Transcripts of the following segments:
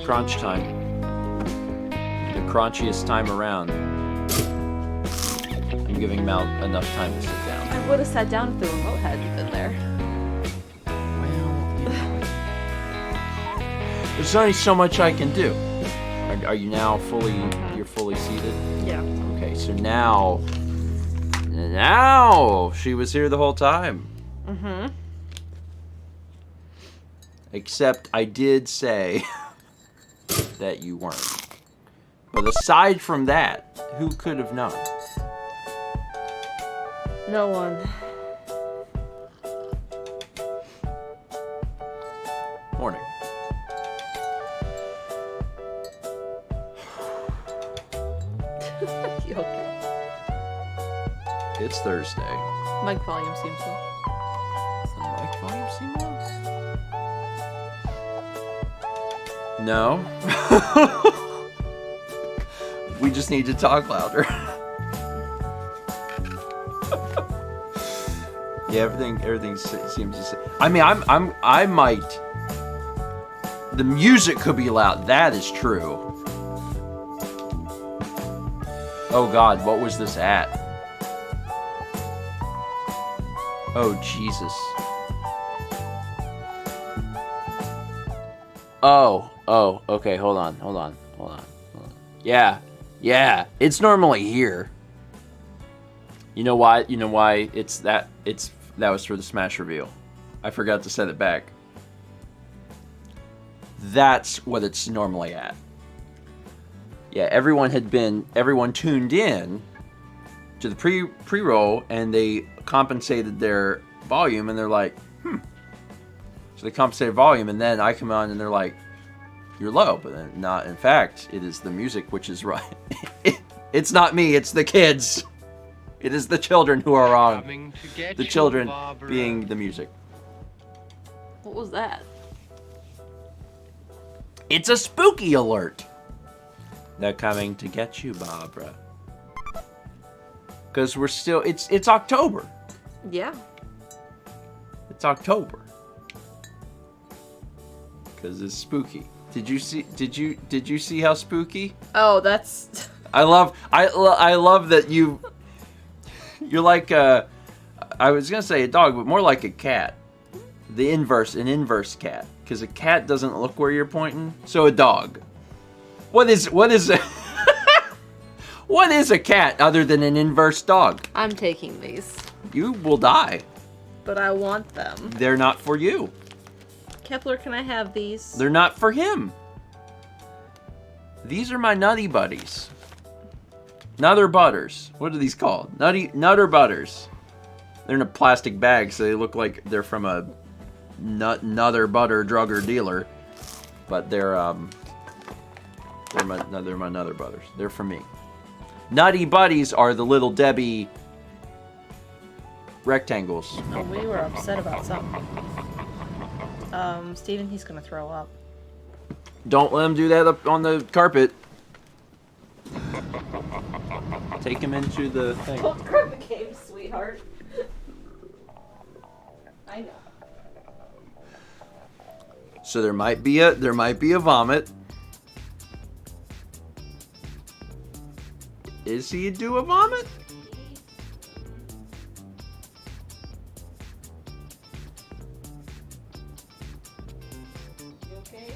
crunch time. The crunchiest time around. I'm giving Mal enough time to sit down. I would have sat down if the remote hadn't been there. Well, there's only so much I can do. Are you now fully, you're fully seated? Yeah. Okay, so now she was here the whole time. Mm-hmm. Except I did say that you weren't. But aside from that, who could have known? No one. Morning. You okay? It's Thursday. Mic volume seems low. The mic volume seem low? No. We just need to talk louder. Yeah, everything seems the same. I mean, I might. The music could be loud. That is true. Oh God, what was this at? Oh Jesus. Oh, okay, hold on. Yeah, it's normally here. You know why? That was for the Smash reveal. I forgot to set it back. That's what it's normally at. Yeah, everyone tuned in to the pre-roll, and they compensated their volume, and they're like, So they compensated volume, and then I come on, and they're like, you're low, but then not. In fact, it is the music which is right. It's not me, it's the kids. It is the children who are wrong. The children being the music. What was that? It's a spooky alert. They're coming to get you, Barbara. Because we're still, it's October. Yeah. It's October. Because it's spooky. Did you see how spooky? Oh, that's. I love that you're like I was gonna say a dog, but more like a cat. An inverse cat. Because a cat doesn't look where you're pointing. So a dog. What is what is a cat other than an inverse dog? I'm taking these. You will die. But I want them. They're not for you. Kepler, can I have these? They're not for him. These are my nutty buddies. Nutter butters. What are these called? Nutter butters. They're in a plastic bag, so they look like they're from a nutter butter drugger dealer. But they're my nutter butters. They're for me. Nutty buddies are the little Debbie rectangles. Oh, we were upset about something. Steven, he's gonna throw up. Don't let him do that up on the carpet. Take him into the thing. Don't grab the game, sweetheart. I know. So there might be a vomit. Is he do a vomit? You okay?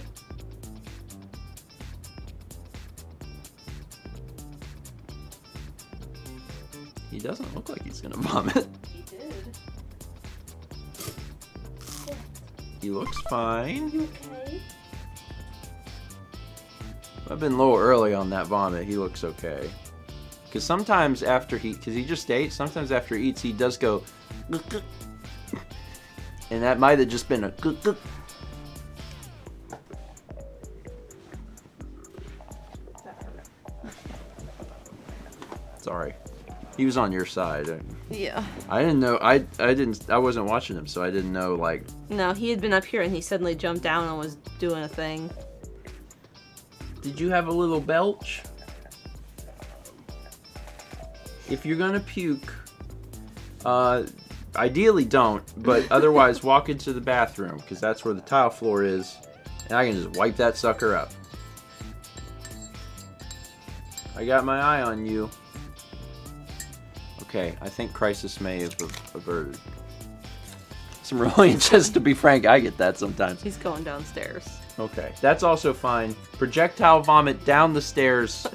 He doesn't look like he's gonna vomit. He did. He looks fine. You okay? I've been a little early on that vomit. He looks okay. Because sometimes after because he just ate, sometimes after he eats, he does go, and that might have just been a. Sorry, he was on your side. Yeah. I didn't know. I wasn't watching him, so I didn't know. Like. No, he had been up here and he suddenly jumped down and was doing a thing. Did you have a little belch? If you're gonna puke, ideally don't, but otherwise walk into the bathroom, because that's where the tile floor is, and I can just wipe that sucker up. I got my eye on you. Okay, I think crisis may have averted. Some really, just to be frank, I get that sometimes. He's going downstairs. Okay, that's also fine. Projectile vomit down the stairs.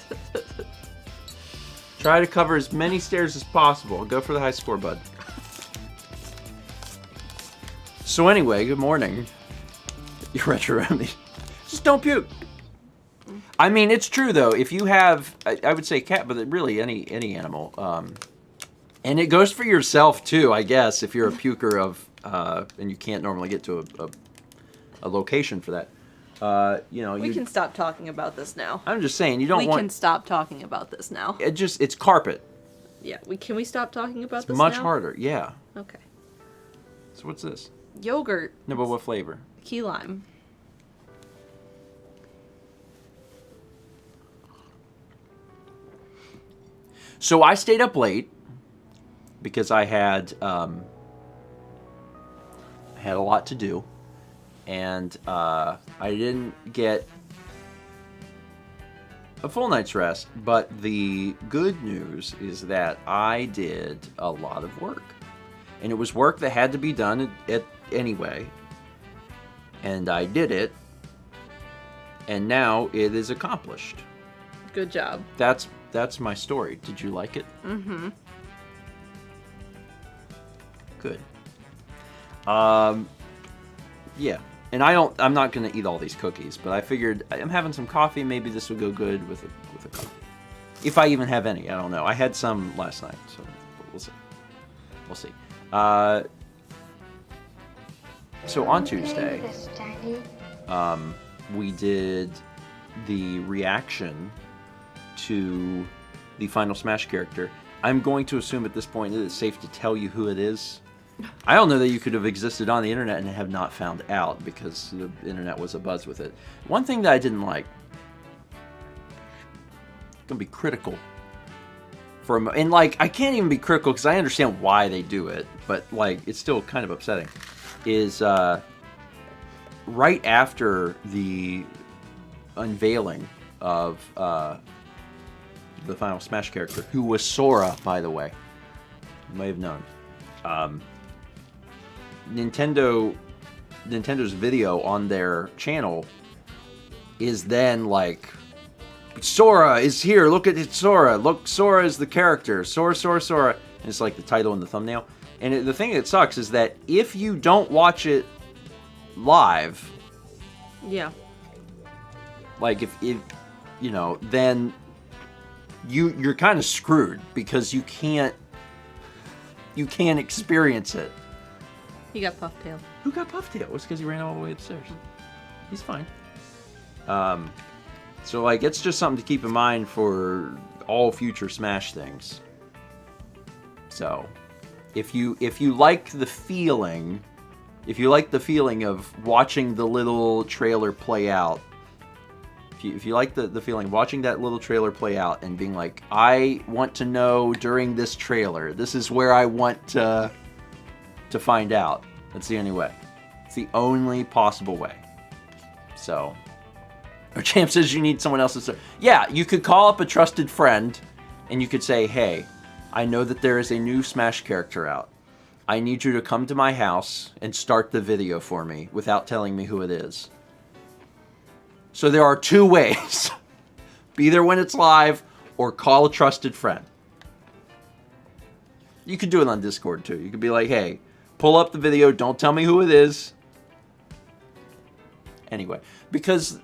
Try to cover as many stairs as possible. Go for the high score, bud. So anyway, good morning. You're retro remedy. Just don't puke. I mean, it's true though. If you have, I would say cat, but really any animal, and it goes for yourself too, I guess. If you're a puker of, and you can't normally get to a location for that, you know. We can stop talking about this now. I'm just saying, you don't We want. can stop talking about this now. It's carpet. Yeah, can we stop talking about It's this much now? harder. Yeah. Okay. So what's this? Yogurt. No, but what flavor? Key lime. So I stayed up late because I had a lot to do, and I didn't get a full night's rest. But the good news is that I did a lot of work, and it was work that had to be done anyway, and I did it, and now it is accomplished. Good job. That's my story. Did you like it? Mm-hmm. Good. Yeah. And I'm not gonna eat all these cookies, but I figured I'm having some coffee. Maybe this would go good with a coffee. If I even have any, I don't know. I had some last night, so we'll see. We'll see. So on Tuesday, we did the reaction to the Final Smash character. I'm going to assume at this point that it's safe to tell you who it is. I don't know that you could have existed on the internet and have not found out, because the internet was abuzz with it. One thing that I didn't like, I'm gonna be critical for a moment, and like I can't even be critical because I understand why they do it, but like it's still kind of upsetting, is right after the unveiling of the Final Smash character, who was Sora, by the way. You may have known. Nintendo's video on their channel is then like, Sora is here, look at it, Sora. Look, Sora is the character. Sora. And it's like the title and the thumbnail. And the thing that sucks is that if you don't watch it live, Yeah. like if you know, then you're kind of screwed, because you can't experience it. He got puff tail. Who got Puff Tail? It's because he ran all the way upstairs. He's fine. So like, it's just something to keep in mind for all future Smash things. So, if you like the feeling, of watching the little trailer play out, if you like the feeling of watching that little trailer play out and being like, I want to know during this trailer, this is where I want to find out. That's the only way. It's the only possible way. So, or Champ says you need someone else's. Yeah, you could call up a trusted friend and you could say, hey, I know that there is a new Smash character out. I need you to come to my house and start the video for me without telling me who it is. So there are two ways. Be there when it's live, or call a trusted friend. You could do it on Discord too. You could be like, hey, pull up the video, don't tell me who it is. Anyway, because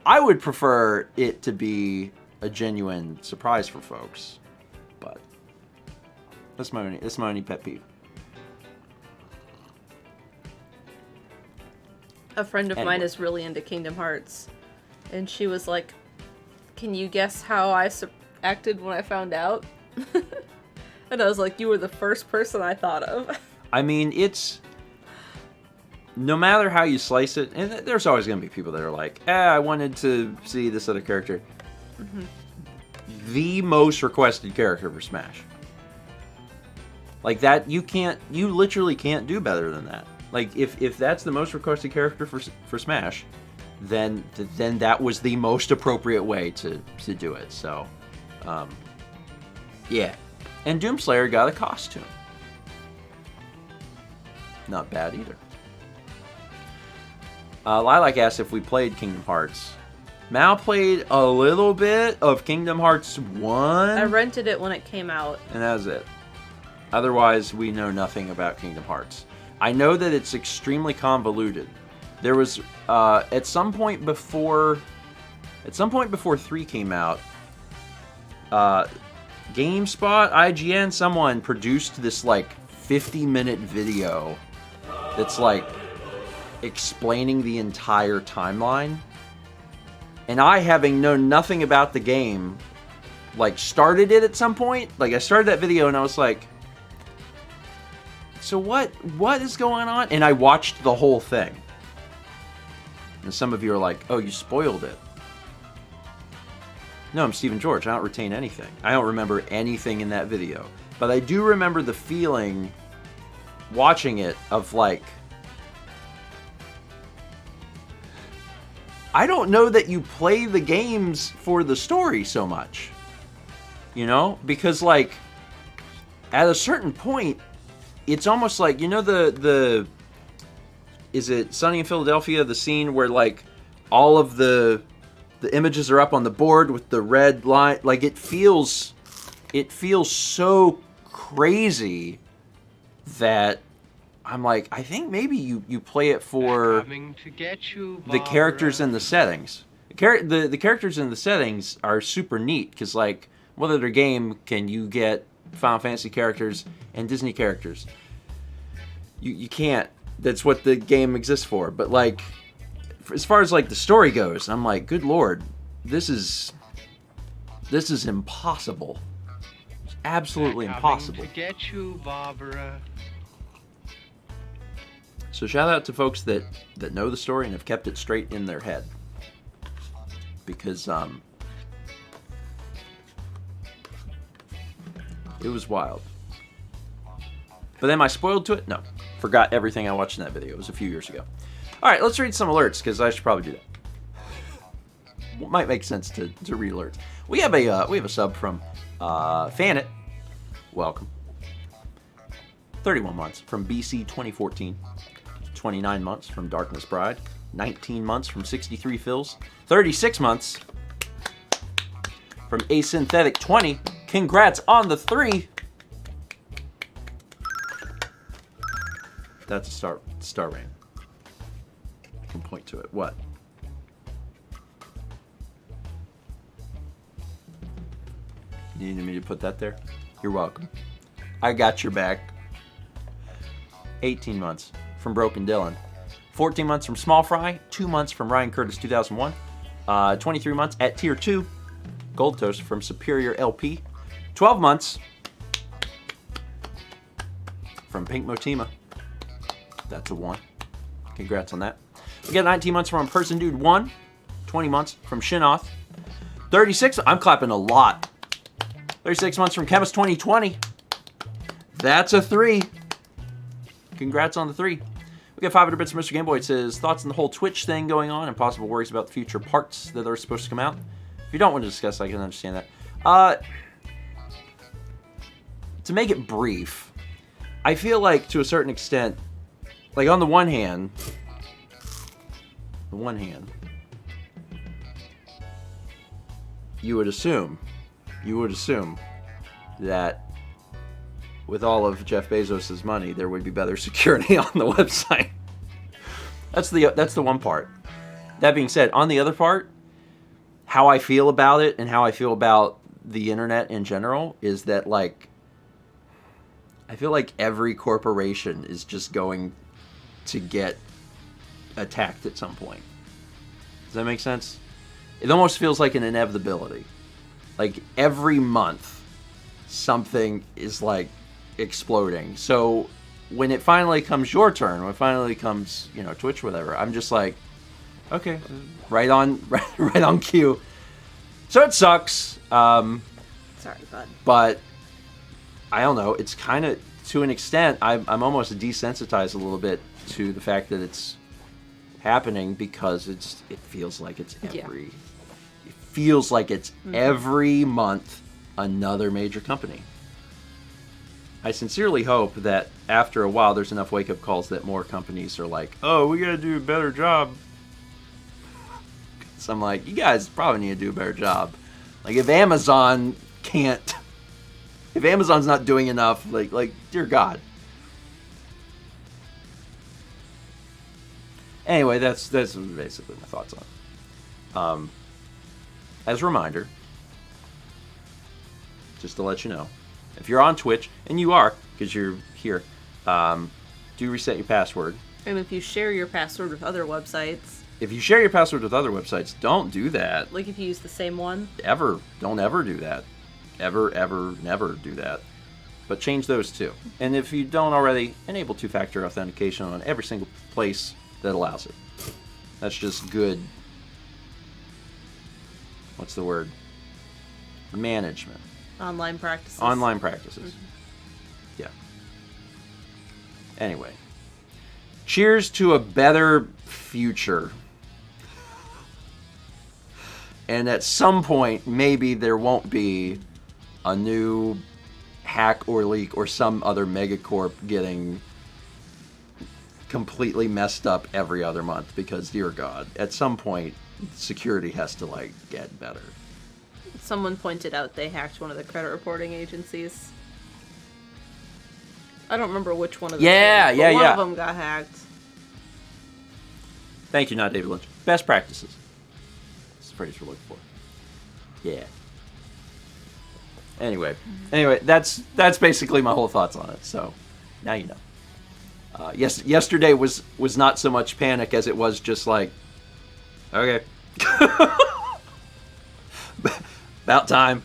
I would prefer it to be a genuine surprise for folks. But that's my only pet peeve. A friend of Anyway. mine is really into Kingdom Hearts, and she was like, can you guess how I acted when I found out? And I was like, you were the first person I thought of. I mean, it's, no matter how you slice it, and there's always going to be people that are like, I wanted to see this other character. Mm-hmm. The most requested character for Smash. Like that, you literally can't do better than that. Like, if that's the most requested character for Smash, then that was the most appropriate way to do it. So, Yeah. And Doomslayer got a costume. Not bad either. Lilac asked if we played Kingdom Hearts. Mal played a little bit of Kingdom Hearts 1. I rented it when it came out. And that was it. Otherwise, we know nothing about Kingdom Hearts. I know that it's extremely convoluted. There was, at some point before 3 came out, GameSpot, IGN, someone produced this, like, 50-minute video that's, like, explaining the entire timeline. And I, having known nothing about the game, like, started it at some point. Like, I started that video and I was like, so what is going on? And I watched the whole thing. And some of you are like, oh, you spoiled it. No, I'm Stephen George. I don't retain anything. I don't remember anything in that video. But I do remember the feeling watching it of like, I don't know that you play the games for the story so much. You know? Because like, at a certain point, it's almost like, you know the is it Sunny in Philadelphia, the scene where like all of the images are up on the board with the red line, like it feels so crazy that I'm like, I think maybe you play it for the characters and the settings. The characters and the settings are super neat because like, what other game can you get Final Fantasy characters and Disney characters? You can't. That's what the game exists for. But like, as far as like the story goes, I'm like, good lord, this is impossible. It's absolutely impossible. To get you, Barbara. So shout out to folks that know the story and have kept it straight in their head, because it was wild. But am I spoiled to it? No. Forgot everything I watched in that video. It was a few years ago. All right, let's read some alerts, because I should probably do that. Might make sense to read alerts. We have a sub from Fanit. Welcome. 31 months from BC 2014. 29 months from Darkness Bride. 19 months from 63 Fills. 36 months from Asynthetic 20. Congrats on the 3. That's a star rank. I can point to it. What? You needed me to put that there? You're welcome. I got your back. 18 months from Broken Dylan. 14 months from Small Fry. 2 months from Ryan Curtis 2001. 23 months at Tier 2. Gold Toast from Superior LP. 12 months from Pink Motima. That's a 1. Congrats on that. We got 19 months from Person Dude 1. 20 months from Shinoth. 36, I'm clapping a lot. 36 months from Chemist 2020. That's a 3. Congrats on the 3. We got 500 bits from Mr. Gameboy. It says, thoughts on the whole Twitch thing going on and possible worries about the future parts that are supposed to come out. If you don't want to discuss, I can understand that. To make it brief, I feel like to a certain extent, like on the one hand, you would assume that with all of Jeff Bezos' money, there would be better security on the website. That's the one part. That being said, on the other part, how I feel about it and how I feel about the internet in general is that, like, I feel like every corporation is just going to get attacked at some point. Does that make sense? It almost feels like an inevitability. Like, every month, something is, like, exploding. So, when it finally comes your turn, when it finally comes, you know, Twitch, whatever, I'm just like, okay, right on cue. So it sucks. Sorry, bud. But I don't know. It's kind of, to an extent, I'm almost desensitized a little bit to the fact that it's happening, because it feels like it's every month another major company. I sincerely hope that after a while there's enough wake-up calls that more companies are like, oh, we gotta do a better job. So I'm like, you guys probably need to do a better job. Like, if Amazon's not doing enough, like, dear God. Anyway, that's basically my thoughts on it. As a reminder, just to let you know, if you're on Twitch, and you are, because you're here, do reset your password. And if you share your password with other websites. If you share your password with other websites, don't do that. Like if you use the same one. Don't ever do that. Ever, never do that. But change those too. And if you don't already, enable two-factor authentication on every single place that allows it. That's just good. What's the word? Management. Online practices. Online practices. Yeah. Anyway. Cheers to a better future. And at some point, maybe there won't be a new hack or leak or some other megacorp getting completely messed up every other month. Because, dear God, at some point, security has to, like, get better. Someone pointed out they hacked one of the credit reporting agencies. I don't remember which one of them. One of them got hacked. Thank you, not David Lynch. Best practices. That's the phrase we're looking for. Yeah. Anyway, that's basically my whole thoughts on it. So now you know. Yesterday was not so much panic as it was just like, okay. About time.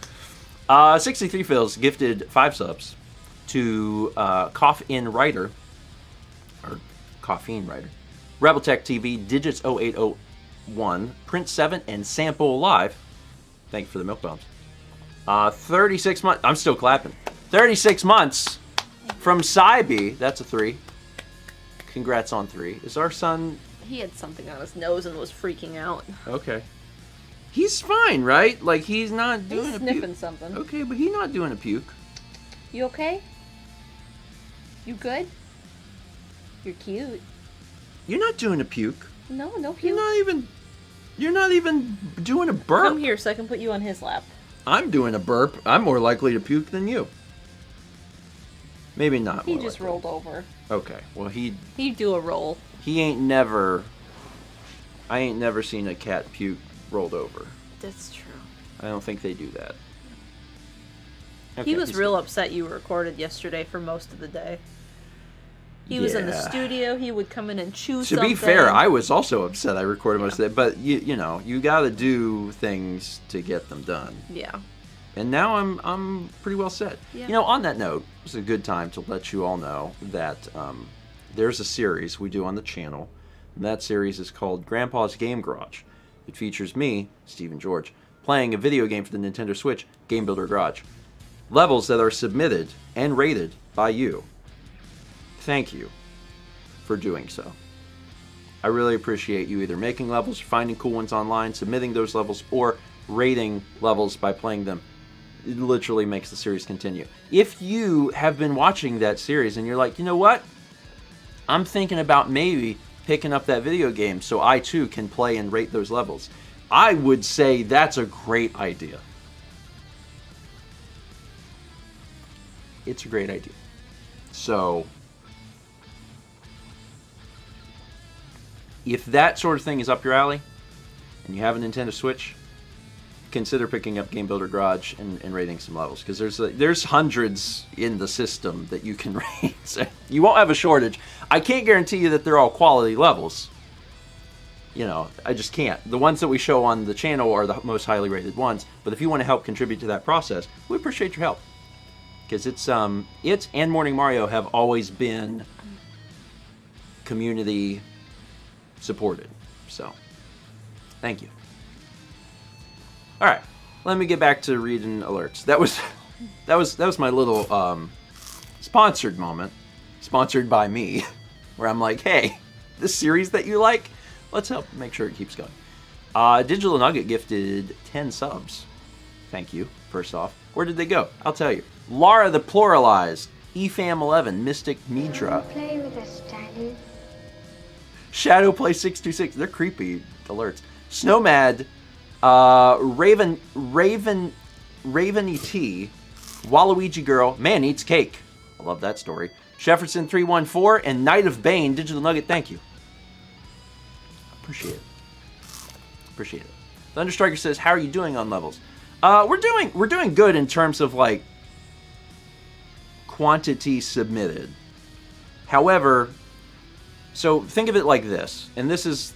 63 Phils gifted 5 subs to Cough-In Writer, or Caffeine Writer, Rebel Tech TV, Digits 0801, Prince 7, and Sample Live. Thank you for the milk bombs. 36 months. I'm still clapping. 36 months from Cybe. That's a 3. Congrats on 3. Is our son... He had something on his nose and was freaking out. Okay. He's fine, right? Like, he's not doing a puke. He's sniffing something. Okay, but he's not doing a puke. You okay? You good? You're cute. You're not doing a puke. No puke. You're not even doing a burp. Come here so I can put you on his lap. I'm doing a burp. I'm more likely to puke than you. Maybe not. He just rolled over. Okay. Well, he'd do a roll. I ain't never seen a cat puke rolled over. That's true. I don't think they do that. Okay, he was real upset you recorded yesterday for most of the day. He was in the studio. He would come in and chew something. To be fair, I was also upset I recorded most of that. But, you know, you got to do things to get them done. Yeah. And now I'm pretty well set. Yeah. You know, on that note, it's a good time to let you all know that there's a series we do on the channel. And that series is called Grandpa's Game Garage. It features me, Stephen George, playing a video game for the Nintendo Switch, Game Builder Garage. Levels that are submitted and rated by you. Thank you for doing so. I really appreciate you either making levels, finding cool ones online, submitting those levels, or rating levels by playing them. It literally makes the series continue. If you have been watching that series and you're like, you know what? I'm thinking about maybe picking up that video game so I too can play and rate those levels. I would say that's a great idea. It's a great idea. So, if that sort of thing is up your alley, and you have a Nintendo Switch, consider picking up Game Builder Garage and rating some levels, because there's hundreds in the system that you can rate. So you won't have a shortage. I can't guarantee you that they're all quality levels. You know, I just can't. The ones that we show on the channel are the most highly rated ones, but if you want to help contribute to that process, we appreciate your help. Because it and Morning Mario have always been community supported. So, thank you. All right, let me get back to reading alerts. That was my little sponsored moment, sponsored by me, where I'm like, hey, this series that you like, let's help make sure it keeps going. Digital Nugget gifted 10 subs Thank you, first off. Where did they go? I'll tell you. Lara the Pluralized, EFAM11, Mystic Midra. Play with us, Daddy. Shadowplay 626. They're creepy alerts. Snowmad, Raven ET, Waluigi Girl, Man Eats Cake. I love that story. Jefferson 314 and Knight of Bane, Digital Nugget, thank you. Appreciate it. Appreciate it. Thunderstriker says, how are you doing on levels? We're doing good in terms of like quantity submitted. However, so think of it like this, and this is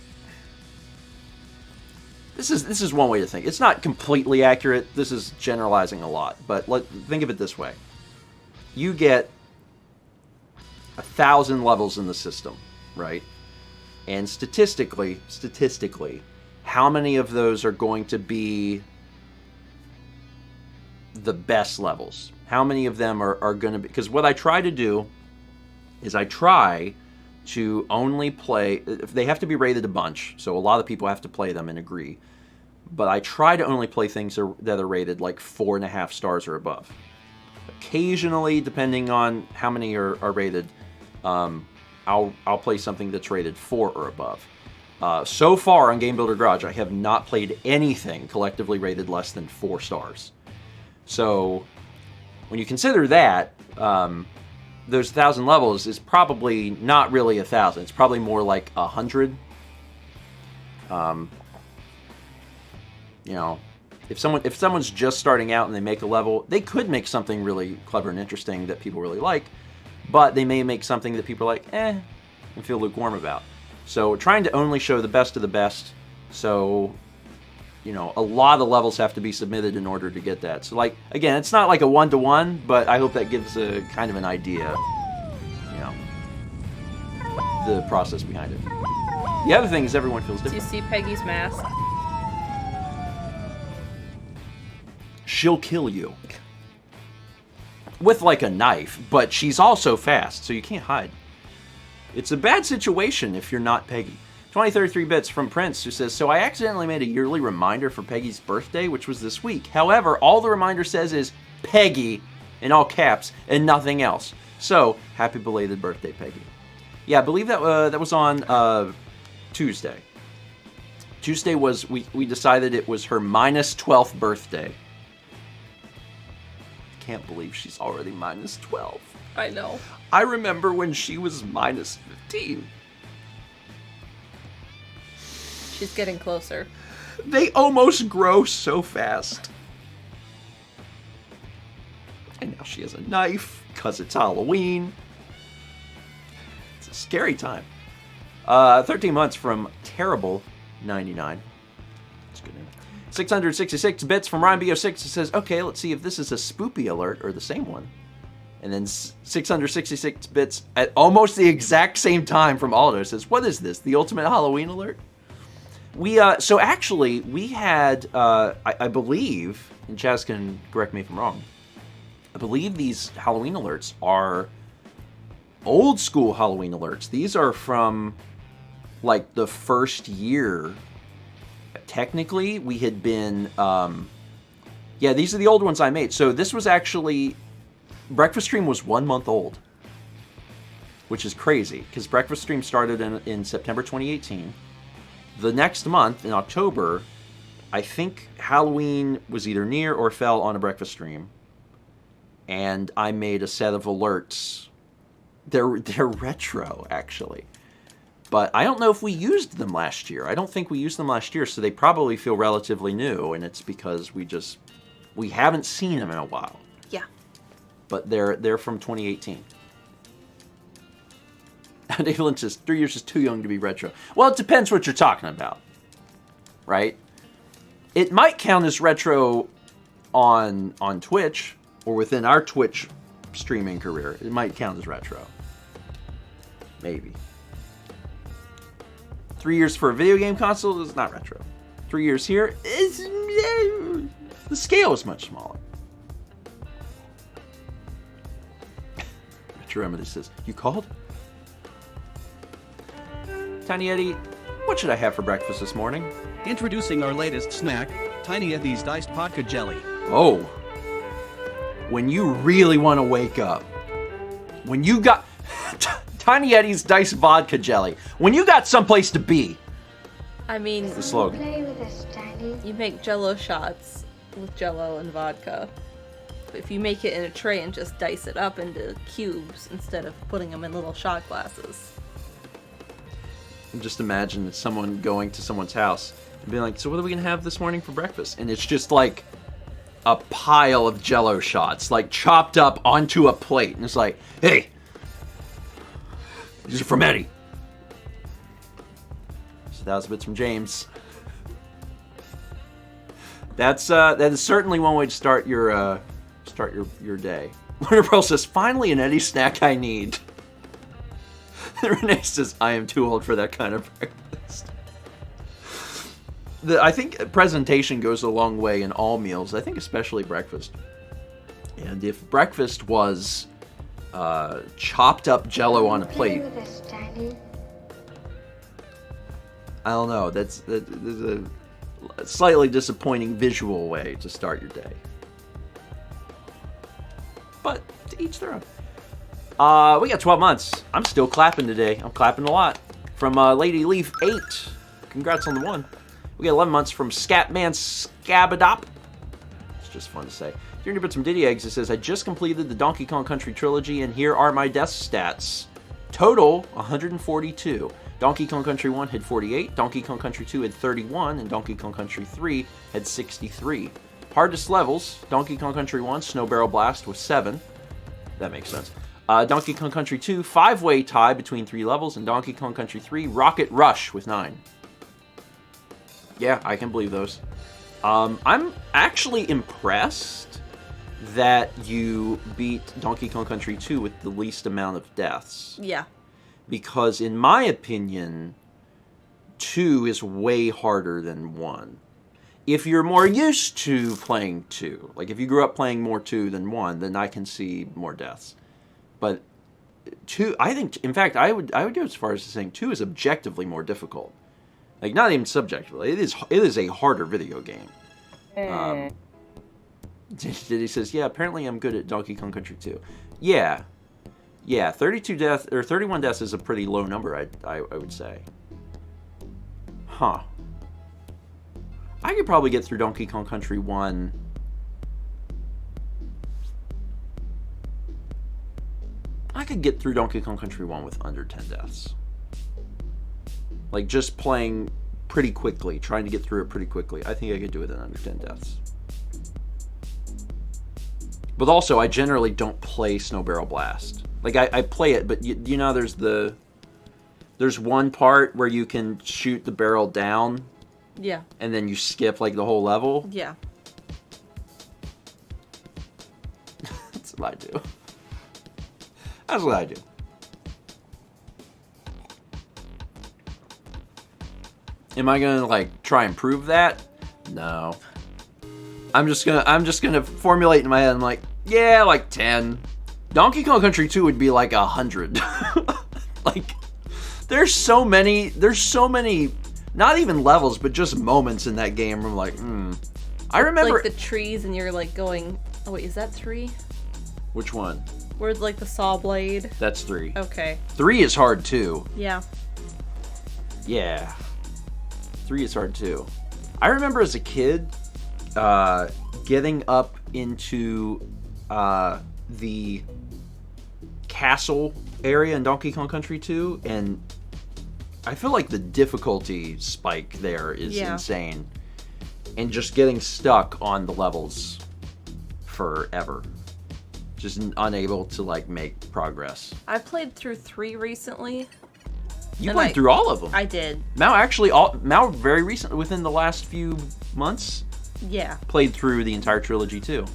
one way to think. It's not completely accurate. This is generalizing a lot, but think of it this way. You get 1,000 levels in the system, right? And statistically, how many of those are going to be the best levels? How many of them are going to be... Because what I try to do is I try to only play... They have to be rated a bunch, so a lot of people have to play them and agree. But I try to only play things that are rated like 4.5 stars or above. Occasionally, depending on how many are rated, I'll play something that's rated 4 or above. So far on Game Builder Garage, I have not played anything collectively rated less than 4 stars. So when you consider that, those 1,000 levels is probably not really 1,000. It's probably more like 100. You know, if someone's just starting out and they make a level, they could make something really clever and interesting that people really like, but they may make something that people are like, and feel lukewarm about. So trying to only show the best of the best. So, you know, a lot of levels have to be submitted in order to get that. So, like, again, it's not like a 1-to-1, but I hope that gives a kind of an idea, you know, the process behind it. The other thing is everyone feels different. Do you see Peggy's mask? She'll kill you. With, like, a knife, but she's also fast, so you can't hide. It's a bad situation if you're not Peggy. 2033 bits from Prince, who says, so I accidentally made a yearly reminder for Peggy's birthday, which was this week. However, all the reminder says is Peggy, in all caps, and nothing else. So, happy belated birthday, Peggy. Yeah, I believe that that was on Tuesday. Tuesday was, we decided it was her minus 12th birthday. I can't believe she's already minus 12. I know. I remember when she was minus 15. She's getting closer. They almost grow so fast. And now she has a knife, because it's Halloween. It's a scary time. 13 months from Terrible 99. That's a good name. 666 bits from Ryan B06. It says, okay, let's see if this is a spoopy alert or the same one. And then 666 bits at almost the exact same time from Aldo says, what is this? The ultimate Halloween alert? So actually, we had, I believe, and Chaz can correct me if I'm wrong, I believe these Halloween alerts are old school Halloween alerts. These are from, like, the first year. Technically, we had been, yeah, these are the old ones I made. So this was actually, Breakfast Stream was 1 month old, which is crazy, because Breakfast Stream started in September 2018. The next month, in October, I think Halloween was either near or fell on a Breakfast Stream. And I made a set of alerts. They're retro, actually. But I don't know if we used them last year. I don't think we used them last year, so they probably feel relatively new, and it's because we haven't seen them in a while. Yeah. But they're from 2018. Dave Lynch says, 3 years is too young to be retro. Well, it depends what you're talking about, right? It might count as retro on Twitch, or within our Twitch streaming career. It might count as retro. Maybe. 3 years for a video game console is not retro. 3 years here is... the scale is much smaller. Retro Remedy says, you called? Tiny Eddie, what should I have for breakfast this morning? Introducing our latest snack, Tiny Eddie's Diced Vodka Jelly. Oh. When you really want to wake up. When you got... Tiny Eddie's Dice Vodka Jelly. When you got someplace to be. I mean, The slogan. Play with us, Tiny. you make Jello shots with Jello and vodka. But if you make it in a tray and just dice it up into cubes instead of putting them in little shot glasses. Just imagine someone going to someone's house and being like, so what are we going to have this morning for breakfast? And it's just like a pile of Jello shots, like chopped up onto a plate. And it's like, hey, these are from Eddie. So that was bits from James. That is certainly one way to start your day. Learner Pearl says, finally an Eddie snack I need. Renee says, I am too old for that kind of breakfast. I think presentation goes a long way in all meals. I think especially breakfast. And if breakfast was chopped up Jello on a plate, Play with us, Tiny. I don't know. That's a slightly disappointing visual way to start your day. But to each their own. We got 12 months. I'm still clapping today. I'm clapping a lot. From Lady Leaf 8. Congrats on the one. We got 11 months from Scatman Scabadop. It's just fun to say. Dear Newbert, some Diddy Eggs. It says, I just completed the Donkey Kong Country trilogy, and here are my death stats. Total, 142. Donkey Kong Country 1 had 48, Donkey Kong Country 2 had 31, and Donkey Kong Country 3 had 63. Hardest levels, Donkey Kong Country 1, Snow Barrel Blast with 7. That makes sense. Donkey Kong Country 2, 5-way tie between 3 levels, and Donkey Kong Country 3, Rocket Rush with 9. Yeah, I can believe those. I'm actually impressed that you beat Donkey Kong Country 2 with the least amount of deaths. Yeah. Because in my opinion, 2 is way harder than 1. If you're more used to playing 2, like if you grew up playing more 2 than 1, then I can see more deaths. But 2, I think, in fact, I would go as far as saying 2 is objectively more difficult. Like, not even subjectively. It is a harder video game. Diddy says, yeah, apparently I'm good at Donkey Kong Country 2. Yeah. Yeah, 31 deaths is a pretty low number, I would say. Huh. I could probably get through Donkey Kong Country 1. I could get through Donkey Kong Country 1 with under 10 deaths. Like, just playing pretty quickly, trying to get through it pretty quickly. I think I could do it in under 10 deaths. But also, I generally don't play Snow Barrel Blast. Like, I play it, but you know there's one part where you can shoot the barrel down. Yeah. And then you skip, like, the whole level. Yeah. That's what I do. That's what I do. Am I gonna, like, try and prove that? No. I'm just gonna formulate in my head, I'm like, yeah, like 10. Donkey Kong Country 2 would be like 100. Like, there's so many, not even levels, but just moments in that game where I'm like, I remember... Like the trees and you're like going, oh wait, is that 3? Which one? Where's like the saw blade? That's 3. Okay. 3 is hard too. Yeah. Yeah. 3 is hard too. I remember as a kid, getting up into the castle area in Donkey Kong Country 2, and I feel like the difficulty spike there is insane. And just getting stuck on the levels forever. Just unable to, like, make progress. I played through 3 recently. You played through all of them. I did. Mal very recently, within the last few months, yeah, played through the entire trilogy too.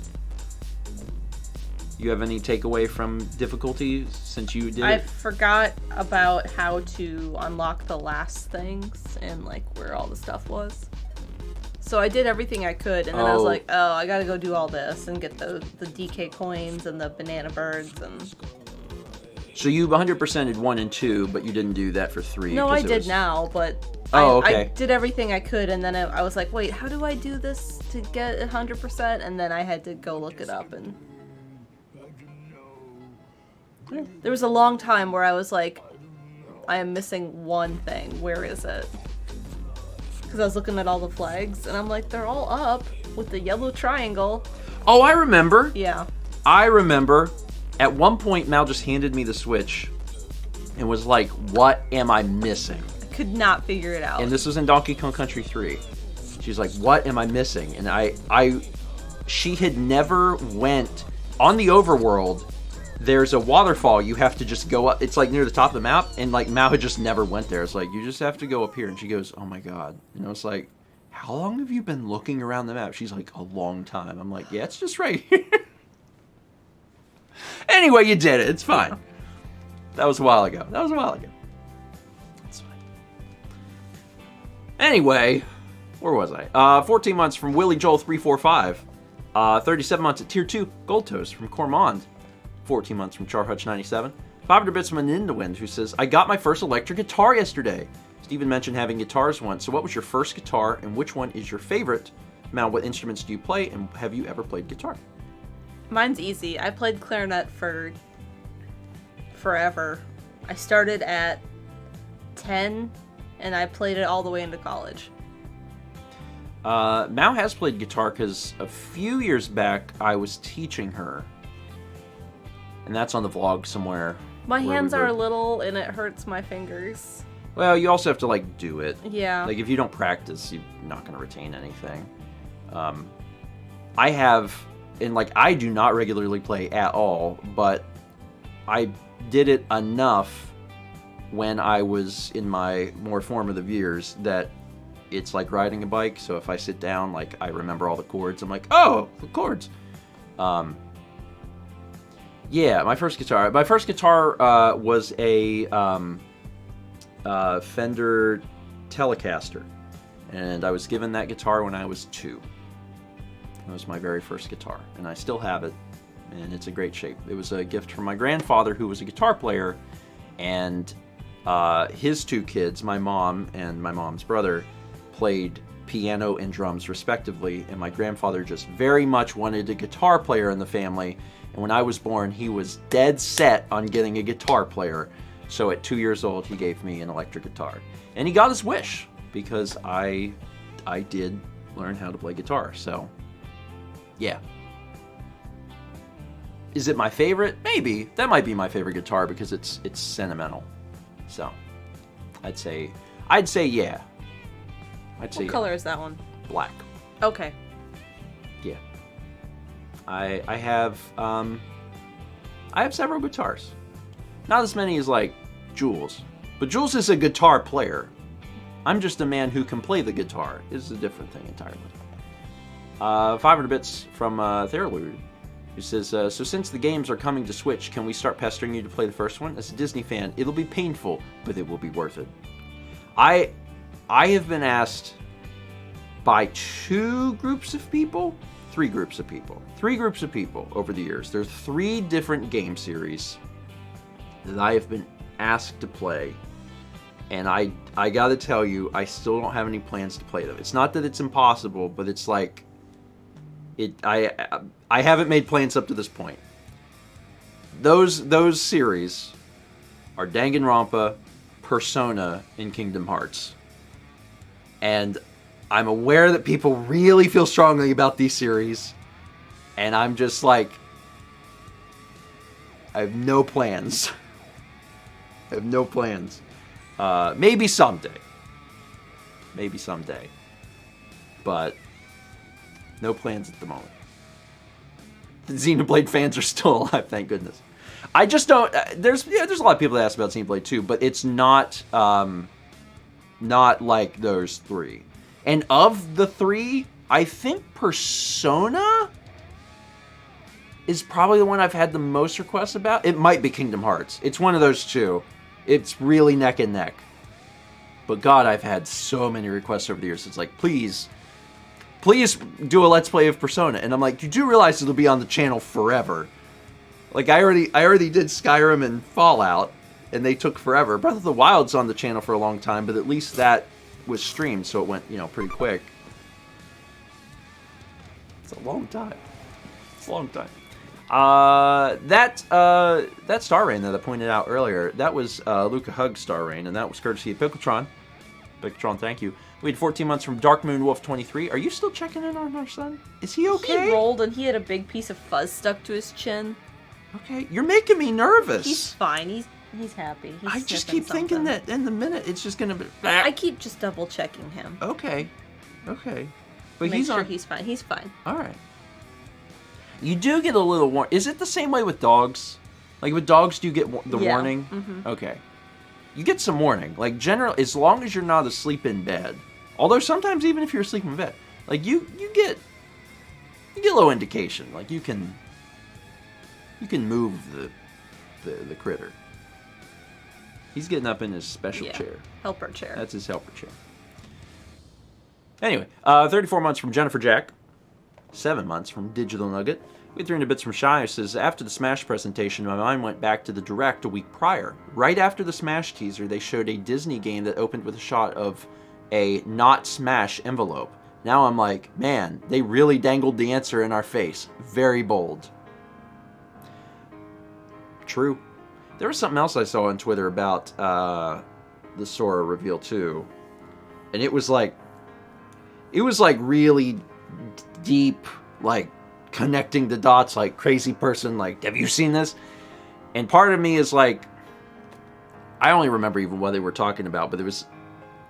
You have any takeaway from difficulty since you did I it? forgot about how to unlock the last things and, like, where all the stuff was. So I did everything I could, and then I was like, oh, I gotta go do all this and get the DK coins and the banana birds and... So you 100%ed 1 and 2, but you didn't do that for 3. No, 'cause I it did was- now, but Oh, I okay. did everything I could, and then I was like, wait, how do I do this to get 100%? And then I had to go look it up, and there was a long time where I was like, I am missing one thing. Where is it? Because I was looking at all the flags, and I'm like, they're all up with the yellow triangle. Oh, I remember. Yeah. I remember. At one point, Mal just handed me the Switch and was like, what am I missing? I could not figure it out. And this was in Donkey Kong Country 3. She's like, what am I missing? And she had never went on the overworld. There's a waterfall you have to just go up. It's like near the top of the map, and like Mao had just never went there. It's like, you just have to go up here. And she goes, oh my god. And I was like, how long have you been looking around the map? She's like, a long time. I'm like, yeah, it's just right here. Anyway, you did it. It's fine. That was a while ago. That's fine. Anyway, where was I? 14 months from Willie Joel 345. 37 months at Tier 2 Gold Toast from Cormond. 14 months from Charhutch 97. 500 bits from Anindawind, who says, I got my first electric guitar yesterday. Steven mentioned having guitars once, so what was your first guitar and which one is your favorite? Mal, what instruments do you play and have you ever played guitar? Mine's easy. I played clarinet for forever. I started at 10 and I played it all the way into college. Mao has played guitar because a few years back I was teaching her. And that's on the vlog somewhere. My where hands we are were- little and it hurts my fingers. Well, you also have to like do it. Yeah. Like if you don't practice, you're not going to retain anything. I have, and like I do not regularly play at all, but I did it enough when I was in my more formative years that it's like riding a bike. So if I sit down, like I remember all the chords. I'm like, oh, the chords. Yeah, my first guitar. My first guitar was a Fender Telecaster, and I was given that guitar when I was 2. It was my very first guitar, and I still have it, and it's a great shape. It was a gift from my grandfather, who was a guitar player, and his 2 kids, my mom and my mom's brother, played piano and drums respectively, and my grandfather just very much wanted a guitar player in the family, and when I was born, he was dead set on getting a guitar player. So at 2 years old, he gave me an electric guitar. And he got his wish, because I did learn how to play guitar, so yeah. Is it my favorite? Maybe. That might be my favorite guitar because it's sentimental. So I'd say yeah. I'd say What color is that one? black. Okay. Yeah. I have several guitars. Not as many as like Jules. But Jules is a guitar player. I'm just a man who can play the guitar. It's a different thing entirely. 500 bits from Theralude, who says, so since the games are coming to Switch, can we start pestering you to play the first one? As a Disney fan, it'll be painful, but it will be worth it. I have been asked by 3 groups of people over the years. There's 3 different game series that I have been asked to play, and I gotta tell you, I still don't have any plans to play them. It's not that it's impossible, but it's like I haven't made plans up to this point. Those series are Danganronpa, Persona, and Kingdom Hearts. And I'm aware that people really feel strongly about these series, and I'm just like, I have no plans. Maybe someday. But no plans at the moment. The Xenoblade fans are still alive, thank goodness. I just don't. There's a lot of people that ask about Xenoblade too, but it's not like those 3. And of the 3, I think Persona is probably the one I've had the most requests about. It might be Kingdom Hearts. It's one of those 2. It's really neck and neck. But God, I've had so many requests over the years. It's like, please do a Let's Play of Persona. And I'm like, you do realize it'll be on the channel forever. Like, I already did Skyrim and Fallout, and they took forever. Breath of the Wild's on the channel for a long time, but at least that was streamed, so it went, pretty quick. It's a long time. It's a long time. That Star Rain that I pointed out earlier, that was Luca Hug Star Rain, and that was courtesy of Pickeltron. Pickeltron, thank you. We had 14 months from Dark Moon Wolf 23. Are you still checking in on our son? Is he okay? He rolled and he had a big piece of fuzz stuck to his chin. Okay, you're making me nervous. He's fine. He's happy. He's I just sniffing keep thinking something. that in the minute it's just gonna be. I keep just double checking him. Okay, but Make he's sure on. he's fine. He's fine. All right. You do get a little warning. Is it the same way with dogs? Like with dogs, do you get the warning? Mm-hmm. Okay. You get some warning. Like general, as long as you're not asleep in bed. Although sometimes even if you're asleep in bed, like you get a little indication. Like you can move the critter. He's getting up in his special chair. Helper chair. That's his helper chair. Anyway, 34 months from Jennifer Jack. 7 months from Digital Nugget. We had 300 bits from Shy, who says, after the Smash presentation, my mind went back to the Direct a week prior. Right after the Smash teaser, they showed a Disney game that opened with a shot of a not Smash envelope. Now I'm like, man, they really dangled the answer in our face. Very bold. True. There was something else I saw on Twitter about the Sora reveal too. And it was like really deep, like connecting the dots, like crazy person, like, have you seen this? And part of me is like, I only remember even what they were talking about, but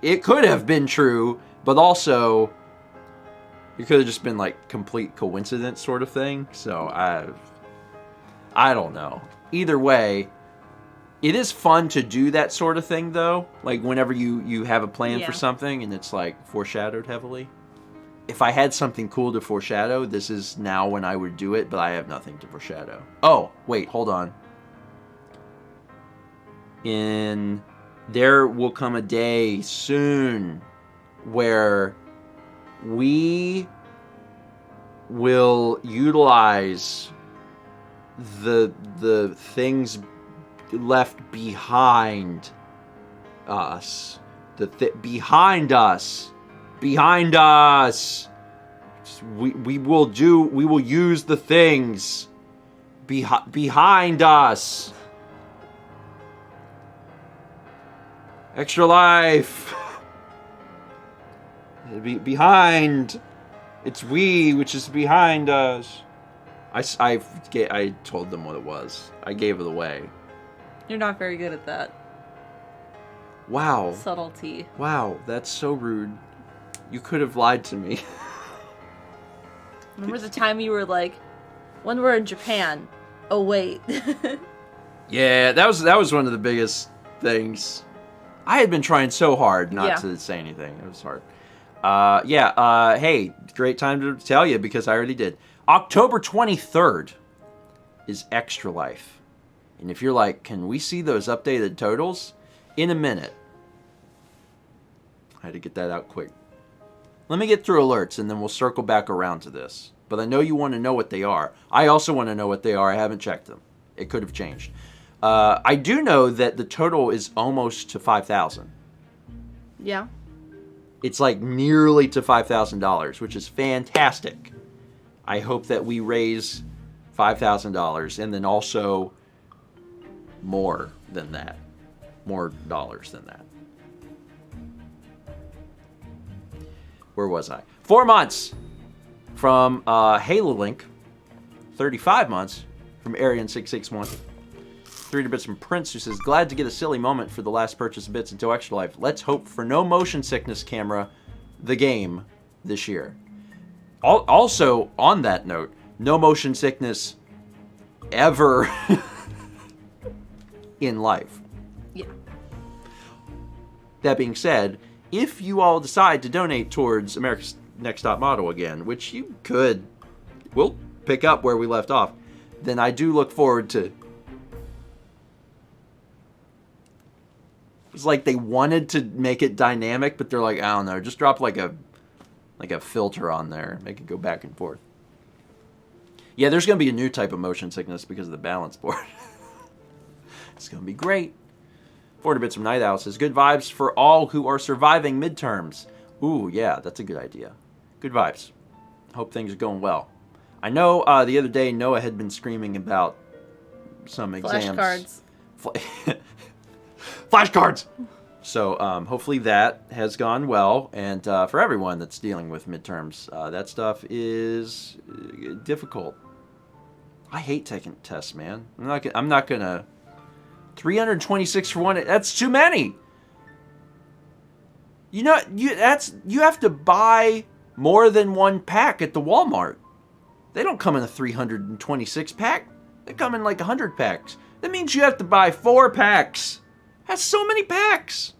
it could have been true, but also it could have just been like complete coincidence sort of thing. So I don't know. Either way, it is fun to do that sort of thing though. Like whenever you have a plan for something and it's like foreshadowed heavily. If I had something cool to foreshadow, this is now when I would do it, but I have nothing to foreshadow. Oh, wait, hold on. There will come a day soon where we will utilize the things left behind us. Behind us. We will use the things behind us. Extra life. Behind. It's we, which is behind us. I told them what it was. I gave it away. You're not very good at that. Wow. Subtlety. Wow, that's so rude. You could have lied to me. Remember the time you were like, when we're in Japan? Oh wait. Yeah, that was one of the biggest things. I had been trying so hard not to say anything. It was hard. Hey, great time to tell you because I already did. October 23rd is Extra Life. And if you're like, can we see those updated totals? In a minute. I had to get that out quick. Let me get through alerts and then we'll circle back around to this. But I know you want to know what they are. I also want to know what they are. I haven't checked them. It could have changed. I do know that the total is almost to 5,000. Yeah. It's like nearly to $5,000, which is fantastic. I hope that we raise $5,000 and then also more than that. More dollars than that. Where was I? 4 months from Halo Link. 35 months from Arian661. 300 bits from Prince, who says, glad to get a silly moment for the last purchase of bits until Extra Life. Let's hope for no motion sickness camera, the game, this year. Also, on that note, no motion sickness ever in life. Yeah. That being said, if you all decide to donate towards America's Next Top Model again, which you could, we'll pick up where we left off, then I do look forward to... It's like they wanted to make it dynamic, but they're like, I don't know, just drop like a filter on there, make it go back and forth. Yeah, there's going to be a new type of motion sickness because of the balance board. It's going to be great. 400 bits from Night Owl says, good vibes for all who are surviving midterms. Ooh, yeah, that's a good idea. Good vibes. Hope things are going well. I know the other day Noah had been screaming about some exams. Flashcards. Flashcards! So hopefully that has gone well. And for everyone that's dealing with midterms, that stuff is difficult. I hate taking tests, man. I'm not gonna... 326 for one. That's too many. You know, you have to buy more than one pack at the Walmart. They don't come in a 326 pack. They come in like 100 packs. That means you have to buy 4 packs. That's so many packs.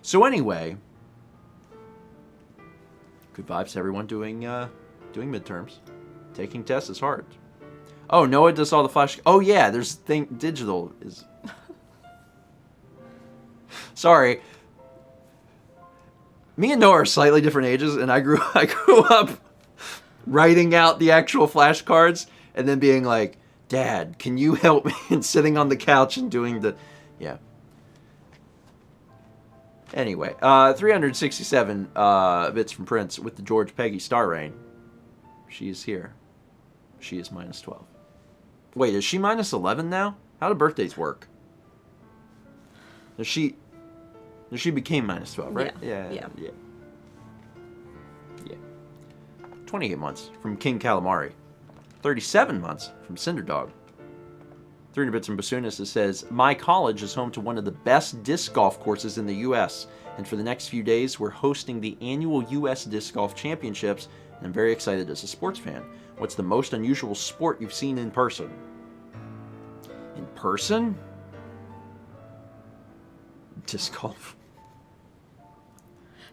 So anyway, good vibes to everyone doing midterms. Taking tests is hard. Oh, Noah does all the flash. Oh yeah, there's digital is. Sorry. Me and Noah are slightly different ages, and I grew up writing out the actual flashcards and then being like, "Dad, can you help me?" and sitting on the couch and doing the, yeah. Anyway, 367 bits from Prince with the George Peggy Star Rain. She is here. She is minus 12. Wait, is she minus 11 now? How do birthdays work? She became minus 12, right? Yeah. 28 months from King Calamari. 37 months from Cinderdog. 300 bits from Basunas that says, my college is home to one of the best disc golf courses in the U.S. And for the next few days, we're hosting the annual U.S. Disc Golf Championships. And I'm very excited as a sports fan. What's the most unusual sport you've seen in person? In person? Disc golf.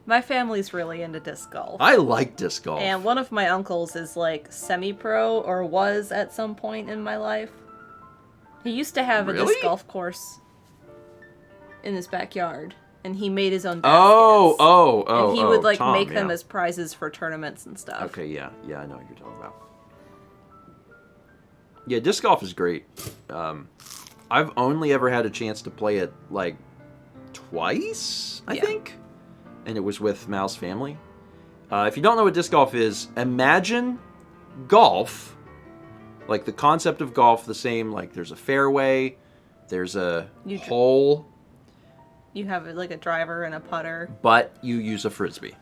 My family's really into disc golf. I like disc golf. And one of my uncles is like semi-pro, or was at some point in my life. He used to have a disc golf course in his backyard, and he made his own baskets. And he would like Tom, make them as prizes for tournaments and stuff. Okay, yeah, I know what you're talking about. Yeah, disc golf is great. I've only ever had a chance to play it like twice, I think, and it was with Mal's family. If you don't know what disc golf is, imagine golf, like the concept of golf, the same. Like there's a fairway, there's a hole. You have like a driver and a putter, but you use a frisbee.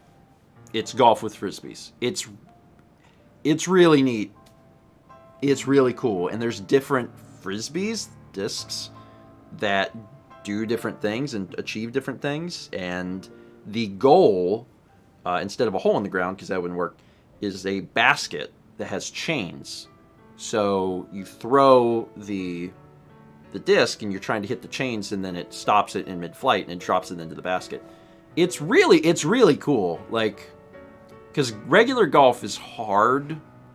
It's golf with frisbees. It's really neat. It's really cool. And there's different frisbees, discs, that do different things and achieve different things. And the goal, instead of a hole in the ground, because that wouldn't work, is a basket that has chains. So you throw the disc and you're trying to hit the chains, and then it stops it in mid-flight and it drops it into the basket. It's really cool. Like, because regular golf is hard.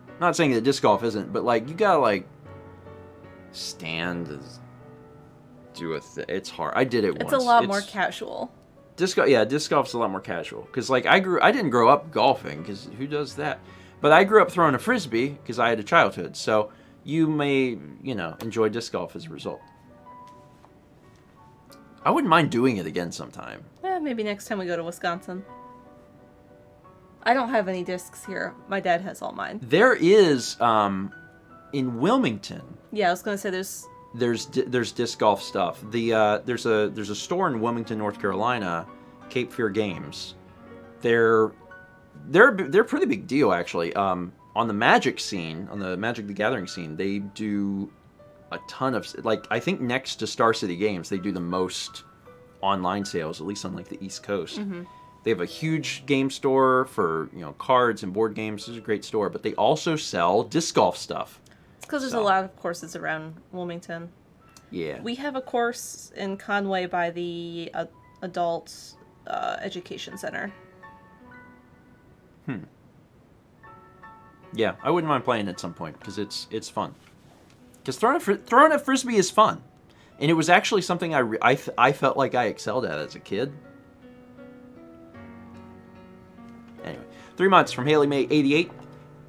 I'm not saying that disc golf isn't, but like you gotta like stand and do a thing. It's hard. I did it once. It's a lot more casual. Disc golf's a lot more casual. Because like I didn't grow up golfing, because who does that? But I grew up throwing a frisbee because I had a childhood. So you may, enjoy disc golf as a result. I wouldn't mind doing it again sometime. Maybe next time we go to Wisconsin. I don't have any discs here. My dad has all mine. There is, in Wilmington. Yeah, I was gonna say there's disc golf stuff. There's a store in Wilmington, North Carolina, Cape Fear Games. They're a pretty big deal, actually. On the Magic scene, on the Magic the Gathering scene, they do a ton of, like, I think next to Star City Games, they do the most online sales, at least on like the East Coast. Mm-hmm. They have a huge game store for cards and board games. It's a great store, but they also sell disc golf stuff. It's because there's a lot of courses around Wilmington. Yeah, we have a course in Conway by the Adult Education Center. Yeah, I wouldn't mind playing at some point because it's fun. Because throwing a frisbee is fun, and it was actually something I felt like I excelled at as a kid. Anyway, 3 months from Haley May 88,